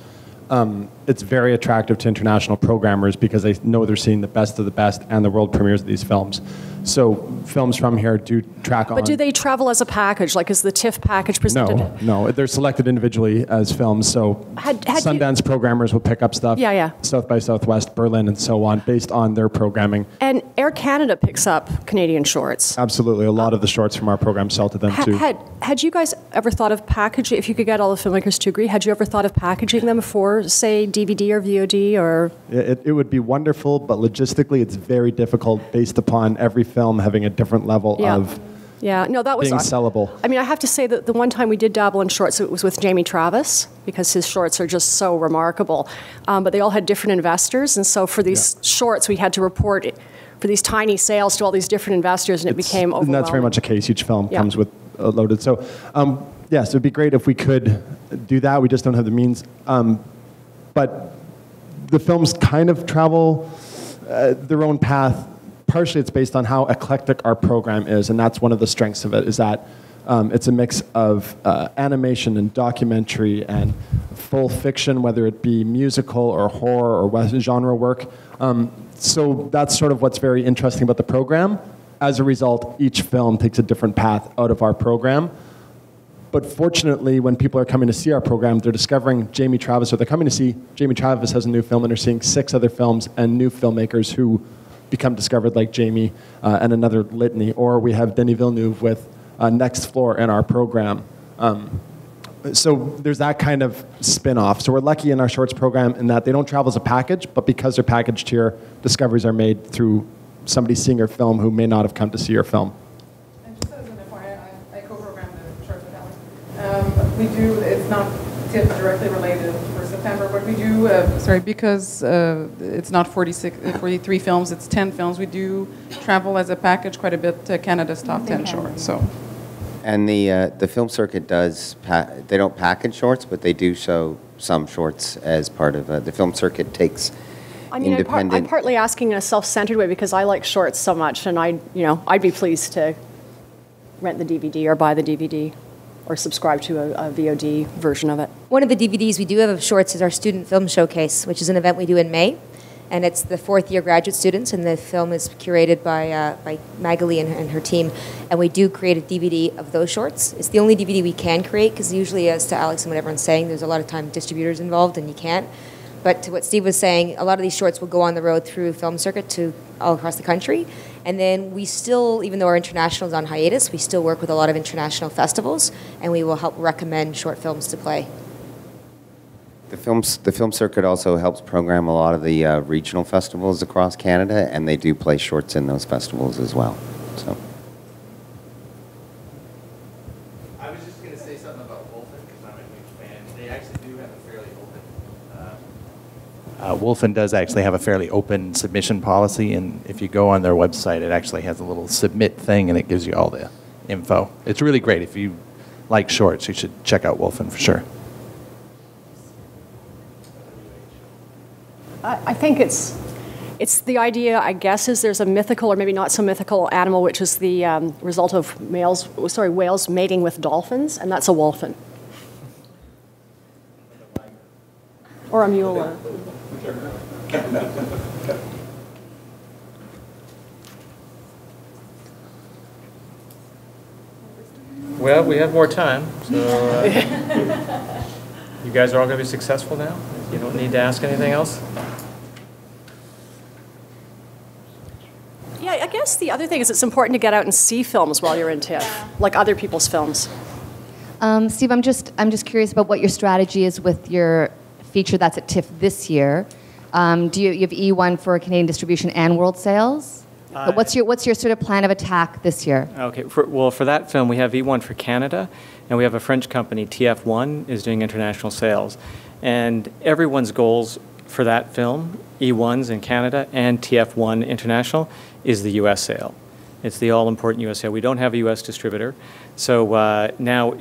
it's very attractive to international programmers because they know they're seeing the best of the best and the world premieres of these films. So films from here do track on. But do they travel as a package? Like, is the TIFF package presented? No. They're selected individually as films. So Sundance programmers will pick up stuff. Yeah. South by Southwest, Berlin, and so on, based on their programming. And Air Canada picks up Canadian shorts. Absolutely. A lot of the shorts from our program sell to them, too. Had you guys ever thought of packaging, if you could get all the filmmakers to agree, had you ever thought of packaging them for, say, DVD or VOD or? It would be wonderful, but logistically it's very difficult based upon every film having a different level of that was being sellable. I mean, I have to say that the one time we did dabble in shorts, it was with Jamie Travis, because his shorts are just so remarkable. But they all had different investors, and so for these shorts, we had to report for these tiny sales to all these different investors, and it became overwhelming. And that's very much a case. Each film comes with loaded. So, yes, it would be great if we could do that. We just don't have the means. But the films kind of travel their own path. Partially, it's based on how eclectic our program is, and that's one of the strengths of it, is that it's a mix of animation and documentary and full fiction, whether it be musical or horror or Western genre work. So that's sort of what's very interesting about the program. As a result, each film takes a different path out of our program. But fortunately, when people are coming to see our program, they're discovering Jamie Travis, or they're coming to see Jamie Travis has a new film, and they're seeing 6 other films and new filmmakers who become discovered, like Jamie, and another litany. Or we have Denis Villeneuve with Next Floor in our program. So there's that kind of spin-off. So we're lucky in our shorts program in that they don't travel as a package, but because they're packaged here, discoveries are made through somebody seeing your film who may not have come to see your film. And just as an FYI, I co-program the shorts with Alex. We do, it's not TIFF directly related for September, but we do, because it's not 43 films, it's 10 films, we do travel as a package quite a bit to Canada's top 10 shorts. So. And the film circuit does, they don't package shorts, but they do show some shorts as part of, the film circuit takes independent. I'm partly asking in a self-centered way because I like shorts so much, and I'd be pleased to rent the DVD or buy the DVD or subscribe to a VOD version of it. One of the DVDs we do have of shorts is our Student Film Showcase, which is an event we do in May. And it's the 4th-year graduate students, and the film is curated by Magali and her team. And we do create a DVD of those shorts. It's the only DVD we can create, because usually, as to Alex and what everyone's saying, there's a lot of time distributors involved, and you can't. But to what Steve was saying, a lot of these shorts will go on the road through film circuit to all across the country. And then we still, even though our international is on hiatus, we still work with a lot of international festivals, and we will help recommend short films to play. The film circuit also helps program a lot of the regional festivals across Canada, and they do play shorts in those festivals as well. So. I was just going to say something about Wolfen, because I'm a huge fan. They actually do have a fairly open... Wolfen does actually have a fairly open submission policy, and if you go on their website, it actually has a little submit thing, and it gives you all the info. It's really great. If you like shorts, you should check out Wolfen for sure. I think it's the idea, I guess, is there's a mythical or maybe not so mythical animal, which is the result of whales mating with dolphins, and that's a wolfen. Or a mule. Well, we have more time, so you guys are all going to be successful now? You don't need to ask anything else? Yeah, I guess the other thing is it's important to get out and see films while you're in TIFF, like other people's films. Steve, I'm just curious about what your strategy is with your feature that's at TIFF this year. Do you have E1 for Canadian distribution and world sales? What's your sort of plan of attack this year? Okay, for that film, we have E1 for Canada, and we have a French company, TF1, is doing international sales. And everyone's goals for that film, E1's in Canada and TF1 International, is the US sale. It's the all-important U.S. sale. We don't have a U.S. distributor, so now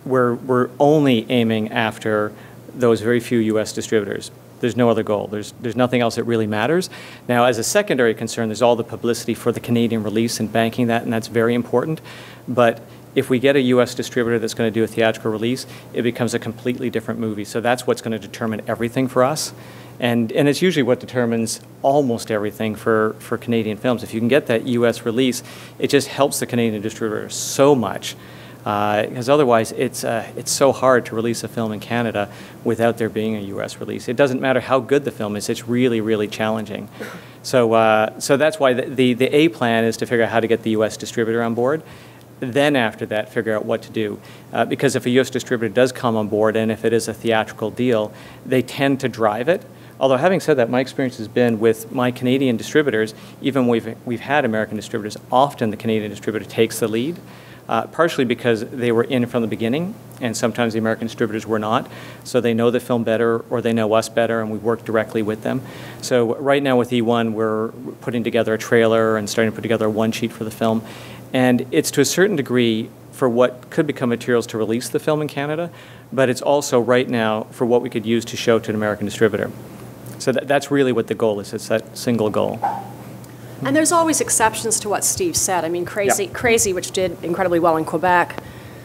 we're only aiming after those very few U.S. distributors. There's no other goal. There's nothing else that really matters. Now, as a secondary concern, there's all the publicity for the Canadian release and banking that, and that's very important. But if we get a U.S. distributor that's going to do a theatrical release, it becomes a completely different movie. So that's what's going to determine everything for us. And it's usually what determines almost everything for Canadian films. If you can get that U.S. release, it just helps the Canadian distributor so much. Because otherwise, it's so hard to release a film in Canada without there being a U.S. release. It doesn't matter how good the film is; it's really, really challenging. So, so that's why the A plan is to figure out how to get the U.S. distributor on board. Then, after that, figure out what to do. Because if a U.S. distributor does come on board, and if it is a theatrical deal, they tend to drive it. Although, having said that, my experience has been with my Canadian distributors, even when we've had American distributors, often the Canadian distributor takes the lead. Partially because they were in from the beginning, and sometimes the American distributors were not, so they know the film better or they know us better, and we work directly with them. So right now with E1, we're putting together a trailer and starting to put together a one sheet for the film, and it's to a certain degree for what could become materials to release the film in Canada, but it's also right now for what we could use to show to an American distributor. So that's really what the goal is. It's that single goal. And there's always exceptions to what Steve said. I mean, Crazy, which did incredibly well in Quebec,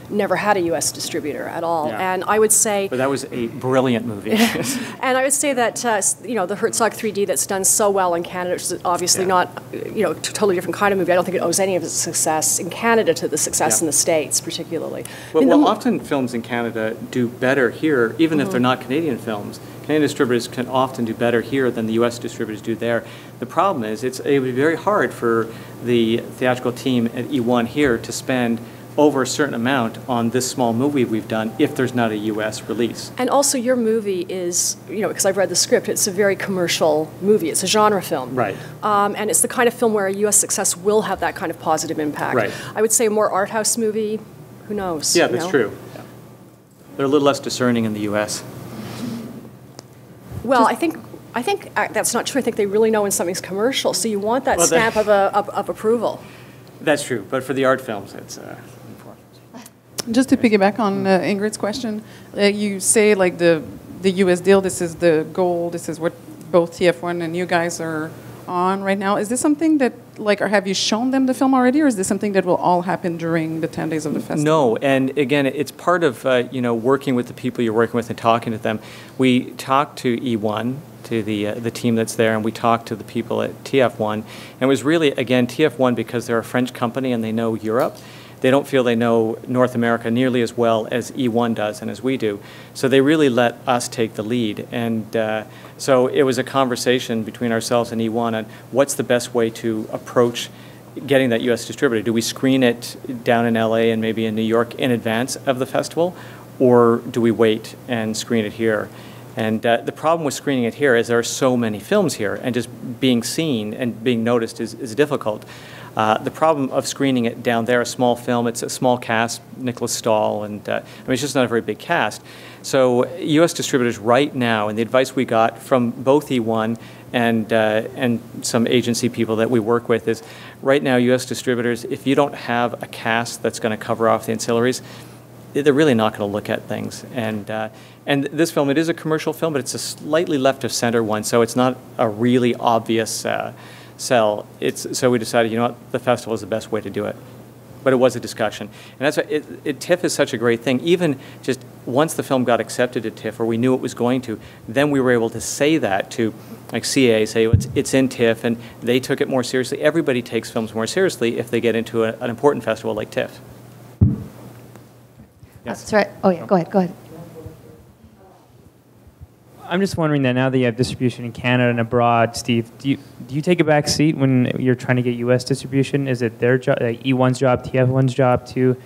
never had a U.S. distributor at all. Yeah. And I would say... But that was a brilliant movie. And I would say that, the Herzog 3D that's done so well in Canada, which is obviously not, a totally different kind of movie. I don't think it owes any of its success in Canada to the success in the States, particularly. Well, often films in Canada do better here, even if they're not Canadian films. Canadian distributors can often do better here than the U.S. distributors do there. The problem is it would be very hard for the theatrical team at E1 here to spend over a certain amount on this small movie we've done if there's not a U.S. release. And also your movie is, because I've read the script, it's a very commercial movie. It's a genre film. Right. And it's the kind of film where a U.S. success will have that kind of positive impact. Right. I would say a more art house movie, who knows? Yeah, that's true. Yeah. They're a little less discerning in the U.S. Well, I think that's not true. I think they really know when something's commercial, so you want that stamp of approval. That's true, but for the art films, it's important. Just to piggyback on Ingrid's question, you say like the U.S. deal, this is the goal, this is what both TF1 and you guys are on right now. Is this something that, or have you shown them the film already, or is this something that will all happen during the 10 days of the festival? No, and again, it's part of, working with the people you're working with and talking to them. We talked to E1, to the team that's there, and we talked to the people at TF1. And it was really, again, TF1, because they're a French company and they know Europe. They don't feel they know North America nearly as well as E1 does and as we do. So they really let us take the lead. And so it was a conversation between ourselves and E1 on what's the best way to approach getting that U.S. distributor. Do we screen it down in L.A. and maybe in New York in advance of the festival, or do we wait and screen it here? And the problem with screening it here is there are so many films here, and just being seen and being noticed is difficult. The problem of screening it down there, a small film, it's a small cast, Nicholas Stahl, and it's just not a very big cast. So U.S. distributors right now, and the advice we got from both E1 and some agency people that we work with is, right now U.S. distributors, if you don't have a cast that's going to cover off the ancillaries, they're really not going to look at things. And this film, it is a commercial film, but it's a slightly left of center one, so it's not a really obvious sell. So we decided, the festival is the best way to do it. But it was a discussion. And that's why TIFF is such a great thing. Even just once the film got accepted at TIFF, or we knew it was going to, then we were able to say that to, CA, say it's in TIFF, and they took it more seriously. Everybody takes films more seriously if they get into an important festival like TIFF. Yes. That's right. Oh, yeah, go ahead. I'm just wondering that now that you have distribution in Canada and abroad, Steve, do you take a back seat when you're trying to get U.S. distribution? Is it their job, E1's job, TF1's job to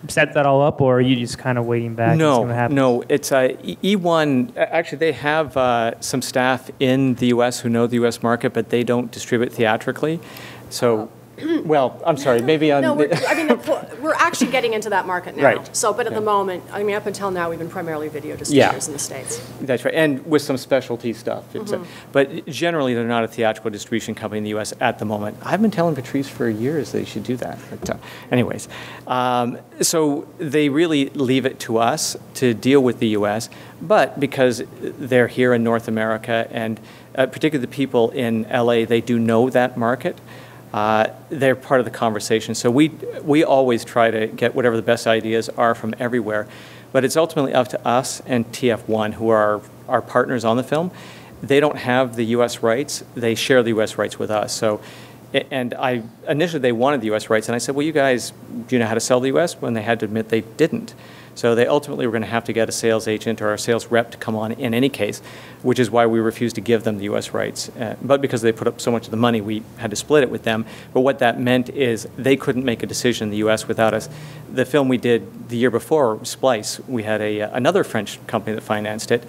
set that all up, or are you just kind of waiting back and seeing what happens? No. It's E1. Actually, they have some staff in the U.S. who know the U.S. market, but they don't distribute theatrically. So Well, I'm sorry, maybe on... No, we're actually getting into that market now. Right. So, but at the moment, I mean, up until now, we've been primarily video distributors in the States. That's right, and with some specialty stuff. But generally, they're not a theatrical distribution company in the U.S. at the moment. I've been telling Patrice for years they should do that. But, anyways, so they really leave it to us to deal with the U.S., but because they're here in North America, and particularly the people in L.A., they do know that market. They're part of the conversation. So we always try to get whatever the best ideas are from everywhere. But it's ultimately up to us and TF1, who are our partners on the film. They don't have the U.S. rights. They share the U.S. rights with us. So, and initially they wanted the U.S. rights. And I said, well, you guys, do you know how to sell the U.S.? When they had to admit they didn't. So they ultimately were going to have to get a sales agent or a sales rep to come on in any case, which is why we refused to give them the U.S. rights. But because they put up so much of the money, we had to split it with them. But what that meant is they couldn't make a decision in the U.S. without us. The film we did the year before, Splice, we had another French company that financed it.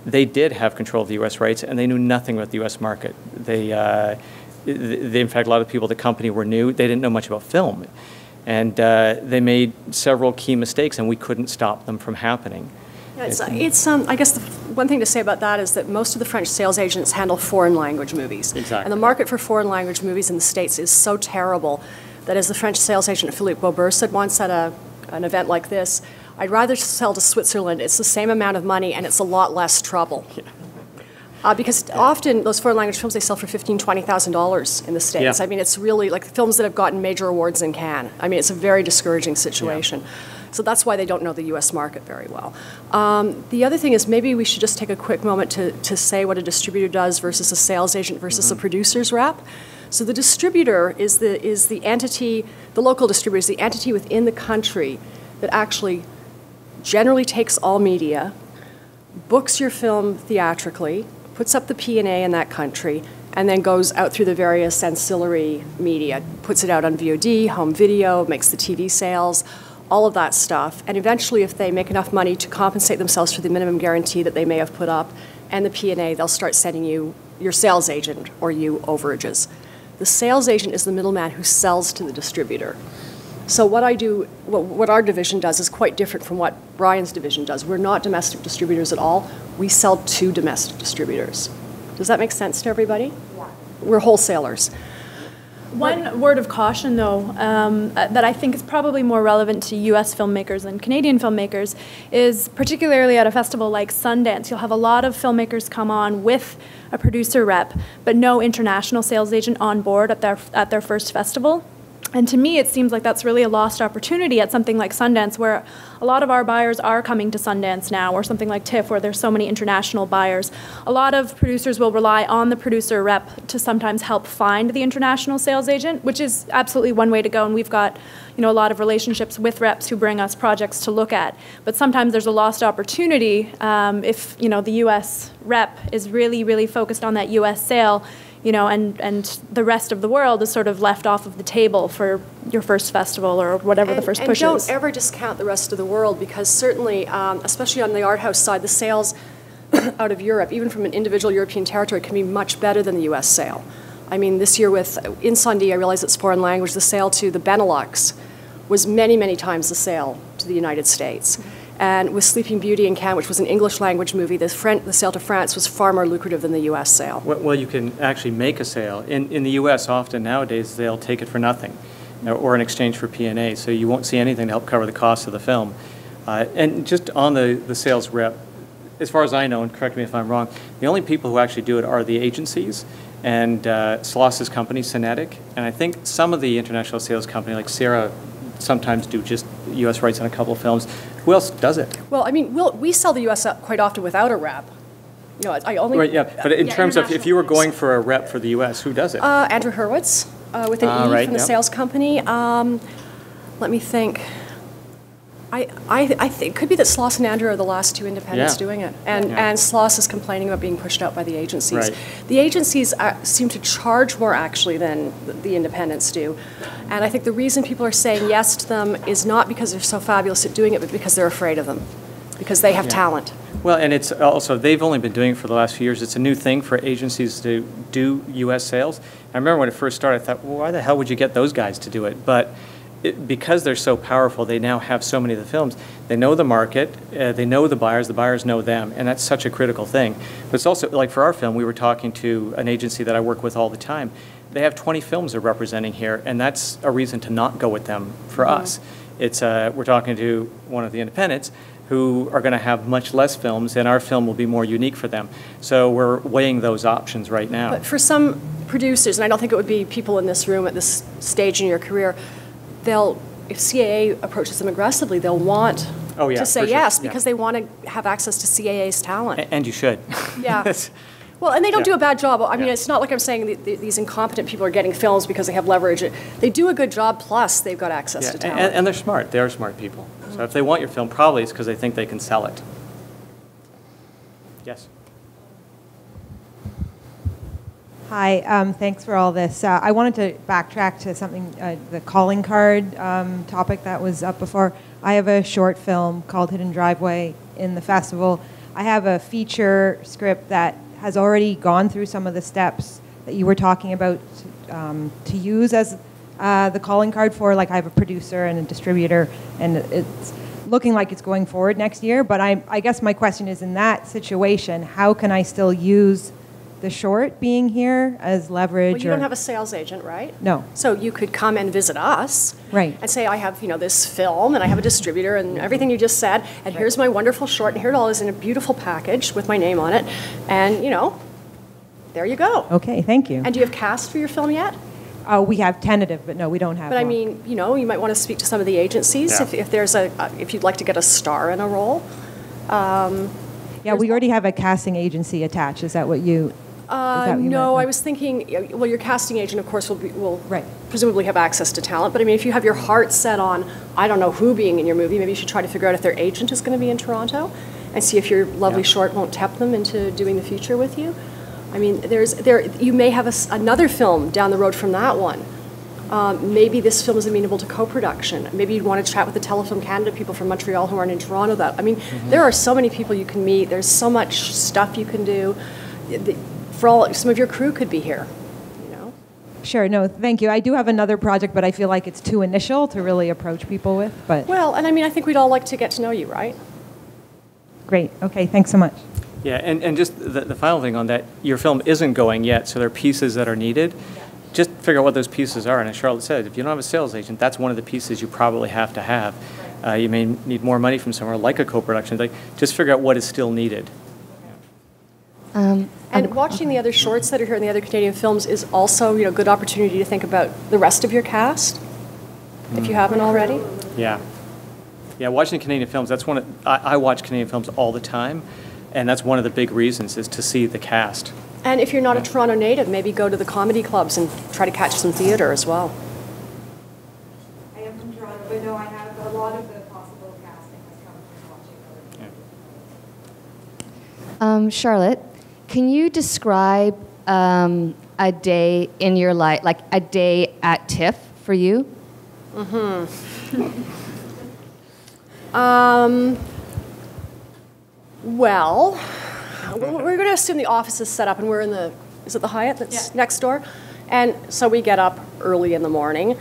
They did have control of the U.S. rights, and they knew nothing about the U.S. market. In fact, a lot of people at the company were new. They didn't know much about film. And they made several key mistakes, and we couldn't stop them from happening. Yeah, I guess the one thing to say about that is that most of the French sales agents handle foreign language movies. Exactly. And the market for foreign language movies in the States is so terrible that, as the French sales agent Philippe Baubert said once at an event like this, I'd rather sell to Switzerland. It's the same amount of money, and it's a lot less trouble. Yeah. Because often those foreign language films, they sell for $15,000, $20,000 in the States. Yeah. I mean, it's really like the films that have gotten major awards in Cannes. I mean, it's a very discouraging situation. Yeah. So that's why they don't know the U.S. market very well. The other thing is maybe we should just take a quick moment to say what a distributor does versus a sales agent versus a producer's rep. So the distributor is the entity, the local distributor is the entity within the country that actually generally takes all media, books your film theatrically, puts up the P&A in that country, and then goes out through the various ancillary media, puts it out on VOD, home video, makes the TV sales, all of that stuff. And eventually, if they make enough money to compensate themselves for the minimum guarantee that they may have put up and the P&A, they'll start sending you your sales agent or you overages. The sales agent is the middleman who sells to the distributor. So what our division does is quite different from what Brian's division does. We're not domestic distributors at all. We sell to domestic distributors. Does that make sense to everybody? Yeah. We're wholesalers. One word of caution, though, that I think is probably more relevant to U.S. filmmakers than Canadian filmmakers is particularly at a festival like Sundance. You'll have a lot of filmmakers come on with a producer rep, but no international sales agent on board at their first festival. And to me, it seems like that's really a lost opportunity at something like Sundance, where a lot of our buyers are coming to Sundance now, or something like TIFF, where there's so many international buyers. A lot of producers will rely on the producer rep to sometimes help find the international sales agent, which is absolutely one way to go. And we've got, a lot of relationships with reps who bring us projects to look at. But sometimes there's a lost opportunity if, the U.S. rep is really, really focused on that U.S. sale. And the rest of the world is sort of left off of the table for your first festival or whatever the first push is. And don't ever discount the rest of the world, because certainly, especially on the art house side, the sales out of Europe, even from an individual European territory, can be much better than the U.S. sale. I mean, this year in Sundance, I realize it's foreign language, the sale to the Benelux was many, many times the sale to the United States. And with Sleeping Beauty in Cannes, which was an English language movie, the sale to France was far more lucrative than the U.S. sale. Well, you can actually make a sale. In the U.S., often nowadays, they'll take it for nothing or in exchange for P&A, so you won't see anything to help cover the cost of the film. And just on the sales rep, as far as I know, and correct me if I'm wrong, the only people who actually do it are the agencies and Sloss's company, Cinetic, and I think some of the international sales company, like Sarah, sometimes do just U.S. rights on a couple of films. Who else does it? Well, I mean, we sell the U.S. quite often without a rep. I only... Right, yeah, but in terms of if you were going for a rep for the U.S., who does it? Andrew Hurwitz, with an E from the sales company. Let me think. I think it could be that Sloss and Andrew are the last two independents doing it. And Sloss is complaining about being pushed out by the agencies. Right. The agencies seem to charge more, actually, than the independents do. And I think the reason people are saying yes to them is not because they're so fabulous at doing it, but because they're afraid of them, because they have talent. Well, and it's also, they've only been doing it for the last few years. It's a new thing for agencies to do U.S. sales. I remember when it first started, I thought, well, why the hell would you get those guys to do it? But because they're so powerful, they now have so many of the films. They know the market, they know the buyers know them, and that's such a critical thing. But it's also, like for our film, we were talking to an agency that I work with all the time. They have 20 films they're representing here, and that's a reason to not go with them for us. It's, we're talking to one of the independents who are going to have much less films, and our film will be more unique for them. So we're weighing those options right now. But for some producers, and I don't think it would be people in this room at this stage in your career, if CAA approaches them aggressively, they'll want to say yes because they want to have access to CAA's talent. And you should. Yeah. Well, and they don't do a bad job. I mean, it's not like I'm saying these incompetent people are getting films because they have leverage. They do a good job, plus they've got access to talent. And they're smart. They are smart people. So if they want your film, probably it's because they think they can sell it. Yes. Hi, thanks for all this. I wanted to backtrack to something, the calling card topic that was up before. I have a short film called Hidden Driveway in the festival. I have a feature script that has already gone through some of the steps that you were talking about to use as the calling card for, like I have a producer and a distributor, and it's looking like it's going forward next year. But I guess my question is, in that situation, how can I still use the short being here as leverage? Well, you don't have a sales agent, right? No. So you could come and visit us, right? And say, I have this film, and I have a distributor, and everything you just said, and here's my wonderful short, and here it all is in a beautiful package with my name on it, and there you go. Okay, thank you. And do you have cast for your film yet? We have tentative, but no, we don't have. But one. I mean, you might want to speak to some of the agencies if there's if you'd like to get a star in a role. Yeah, we already have a casting agency attached. Is that what you? No, I was thinking, well, your casting agent, of course, will presumably have access to talent. But I mean, if you have your heart set on, I don't know who being in your movie, maybe you should try to figure out if their agent is going to be in Toronto and see if your lovely short won't tempt them into doing the feature with you. I mean, you may have another film down the road from that one. Maybe this film is amenable to co-production. Maybe you'd want to chat with the Telefilm Canada people from Montreal who aren't in Toronto. There are so many people you can meet. There's so much stuff you can do. Some of your crew could be here. Sure. No, thank you. I do have another project, but I feel like it's too initial to really approach people with. But well, and I mean, I think we'd all like to get to know you, right? Great. Okay. Thanks so much. Yeah, and just the final thing on that, your film isn't going yet, so there are pieces that are needed. Just figure out what those pieces are. And as Charlotte said, if you don't have a sales agent, that's one of the pieces you probably have to have. You may need more money from somewhere, like a co-production. Just figure out what is still needed. And watching the other shorts that are here in the other Canadian films is also, a good opportunity to think about the rest of your cast, if you haven't already. Yeah. Yeah, watching Canadian films, that's I watch Canadian films all the time, and that's one of the big reasons is to see the cast. And if you're not a Toronto native, maybe go to the comedy clubs and try to catch some theater as well. I am from Toronto, but no, I have a lot of the possible casting has come from watching. Charlotte, can you describe a day in your life, like a day at TIFF for you? Well, we're going to assume the office is set up, and we're in is it the Hyatt that's next door? And so we get up early in the morning.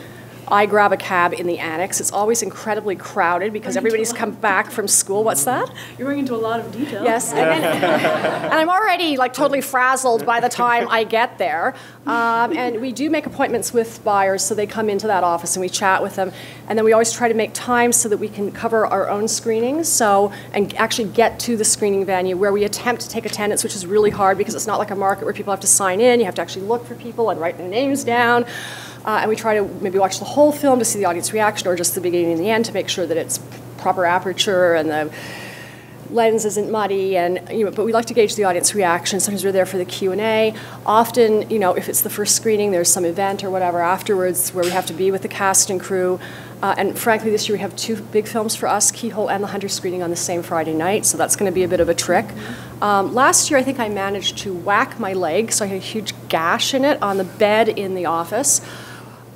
I grab a cab in the annex. It's always incredibly crowded because everybody's come back from school. What's that? You're going into a lot of detail. Yes, and I'm already totally frazzled by the time I get there. And we do make appointments with buyers, so they come into that office and we chat with them. And then we always try to make time so that we can cover our own screenings, and actually get to the screening venue where we attempt to take attendance, which is really hard because it's not like a market where people have to sign in. You have to actually look for people and write their names down. And we try to maybe watch the whole film to see the audience reaction, or just the beginning and the end to make sure that it's proper aperture and the lens isn't muddy. But we like to gauge the audience reaction. Sometimes we're there for the Q&A. Often, if it's the first screening, there's some event or whatever afterwards where we have to be with the cast and crew. And frankly, this year we have two big films for us, Keyhole and The Hunter, screening on the same Friday night, so that's going to be a bit of a trick. Last year, I think I managed to whack my leg, so I had a huge gash in it on the bed in the office.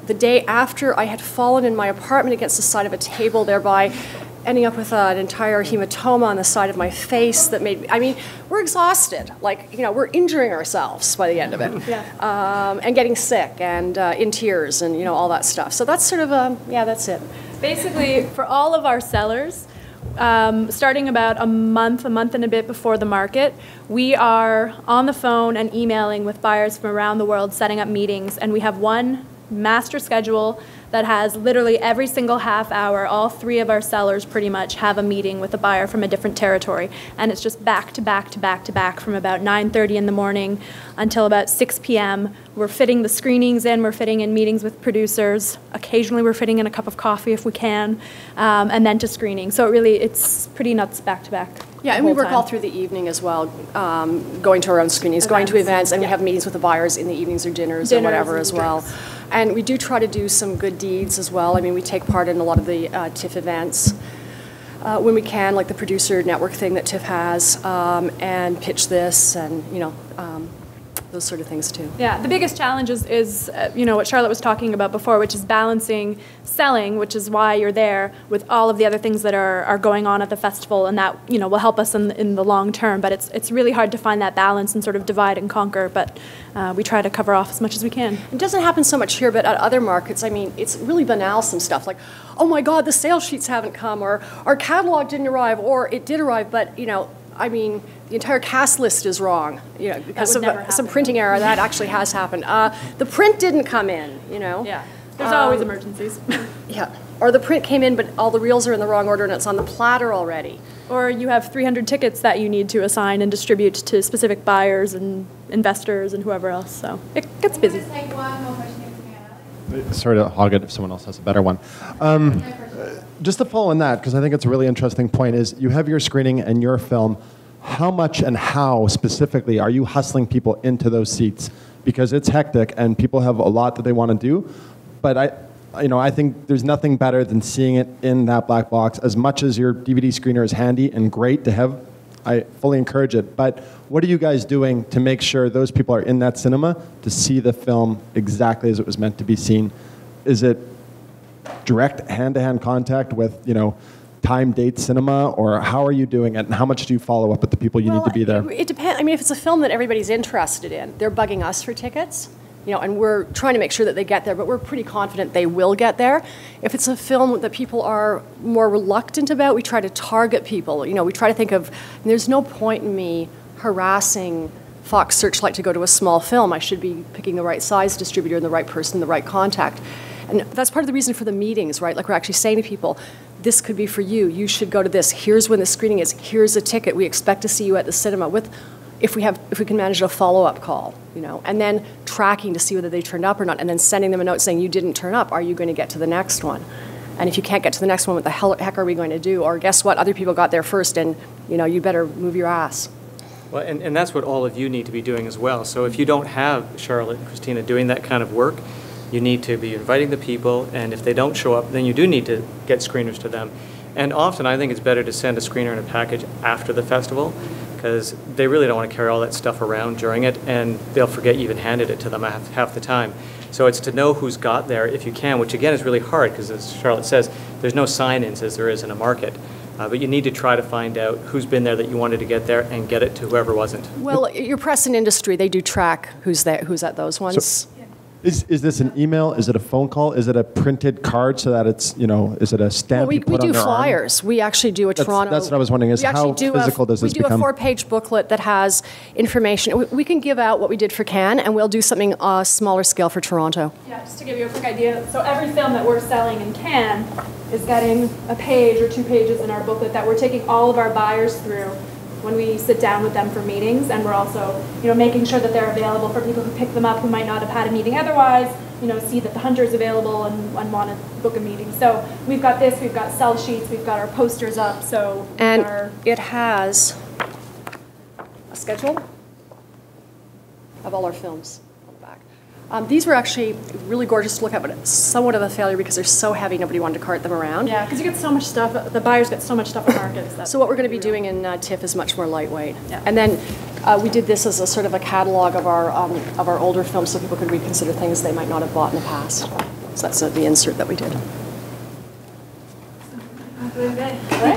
The day after, I had fallen in my apartment against the side of a table, thereby ending up with an entire hematoma on the side of my face that made, I mean, we're exhausted. Like, you know, we're injuring ourselves by the end of it. And getting sick and in tears and, you know, all that stuff. So that's sort of, yeah, that's it. Basically, for all of our sellers, starting about a month and a bit before the market, we are on the phone and emailing with buyers from around the world, setting up meetings, and we have one master schedule that has literally every single half hour, all 3 of our sellers pretty much have a meeting with a buyer from a different territory. And it's just back to back to back to back from about 9:30 in the morning until about 6 p.m. We're fitting the screenings in, we're fitting in meetings with producers. Occasionally we're fitting in a cup of coffee if we can, and then to screening. So it's pretty nuts back to back. Yeah, and we work all through the evening as well, going to our own screenings, going to events, and we have meetings with the buyers in the evenings or dinners or whatever as well. And we do try to do some good deeds as well. I mean, we take part in a lot of the TIFF events when we can, like the producer network thing that TIFF has, and pitch this and, you know, those sort of things too. Yeah, the biggest challenge is you know, what Charlotte was talking about before, which is balancing selling, which is why you're there, with all of the other things that are going on at the festival, and that, you know, will help us in the long term. But it's really hard to find that balance and sort of divide and conquer. But we try to cover off as much as we can. It doesn't happen so much here, but at other markets, I mean, it's really banal, some stuff like, oh my God, the sales sheets haven't come, or our catalog didn't arrive, or it did arrive, but, you know, I mean, the entire cast list is wrong, you know, because of some printing error. That actually has happened. The print didn't come in, you know. Yeah, there's always emergencies. Yeah, or the print came in, but all the reels are in the wrong order and it's on the platter already. Or you have 300 tickets that you need to assign and distribute to specific buyers and investors and whoever else, so it gets busy. Sorry to hog it if someone else has a better one. Just to follow on that, because I think it's a really interesting point, is you have your screening and your film. How much and how specifically are you hustling people into those seats? Because it's hectic and people have a lot that they want to do. But I think there's nothing better than seeing it in that black box. As much as your DVD screener is handy and great to have, I fully encourage it. But what are you guys doing to make sure those people are in that cinema to see the film exactly as it was meant to be seen? Is it direct hand-to-hand contact with, you know, time, date, cinema, or how are you doing it, and how much do you follow up with the people you need to be there? It depends. I mean, if it's a film that everybody's interested in, they're bugging us for tickets, you know, and we're trying to make sure that they get there, but we're pretty confident they will get there. If it's a film that people are more reluctant about, we try to target people. You know, we try to think of, there's no point in me harassing Fox Searchlight to go to a small film. I should be picking the right size distributor and the right person, the right contact. And that's part of the reason for the meetings, right? Like, we're actually saying to people, this could be for you. You should go to this. Here's when the screening is. Here's a ticket. We expect to see you at the cinema with, if we can manage a follow-up call, you know, and then tracking to see whether they turned up or not, and then sending them a note saying, you didn't turn up. Are you going to get to the next one? And if you can't get to the next one, what the heck are we going to do? Or guess what? Other people got there first, and, you know, you better move your ass. Well, and that's what all of you need to be doing as well. So if you don't have Charlotte and Christina doing that kind of work, you need to be inviting the people, and if they don't show up, then you do need to get screeners to them. And often I think it's better to send a screener in a package after the festival, because they really don't want to carry all that stuff around during it, and they'll forget you even handed it to them half the time. So it's to know who's got there if you can, which again is really hard, because as Charlotte says, there's no sign-ins as there is in a market. But you need to try to find out who's been there that you wanted to get there and get it to whoever wasn't. Well, your press and industry, they do track who's there, who's at those ones. So, is this an email? Is it a phone call? Is it a printed card so that it's, you know, is it a stamp you put on their arm? We do flyers. We actually do a Toronto. That's what I was wondering, is how physical does this become? We do a 4-page booklet that has information. We can give out what we did for Cannes, and we'll do something smaller scale for Toronto. Yeah, just to give you a quick idea. So every film that we're selling in Cannes is getting a page or 2 pages in our booklet that we're taking all of our buyers through when we sit down with them for meetings, and we're also, you know, making sure that they're available for people who pick them up who might not have had a meeting otherwise, you know, see that the hunter is available and want to book a meeting. So we've got this, we've got sell sheets, we've got our posters up, so and it has a schedule of all our films on the back. These were actually really gorgeous to look at, but somewhat of a failure because they're so heavy, nobody wanted to cart them around. Yeah, because you get so much stuff, the buyers get so much stuff in markets. So what we're going to be doing in TIFF is much more lightweight. Yeah. And then we did this as a sort of a catalog of our older films so people could reconsider things they might not have bought in the past. So that's the insert that we did. Good, good.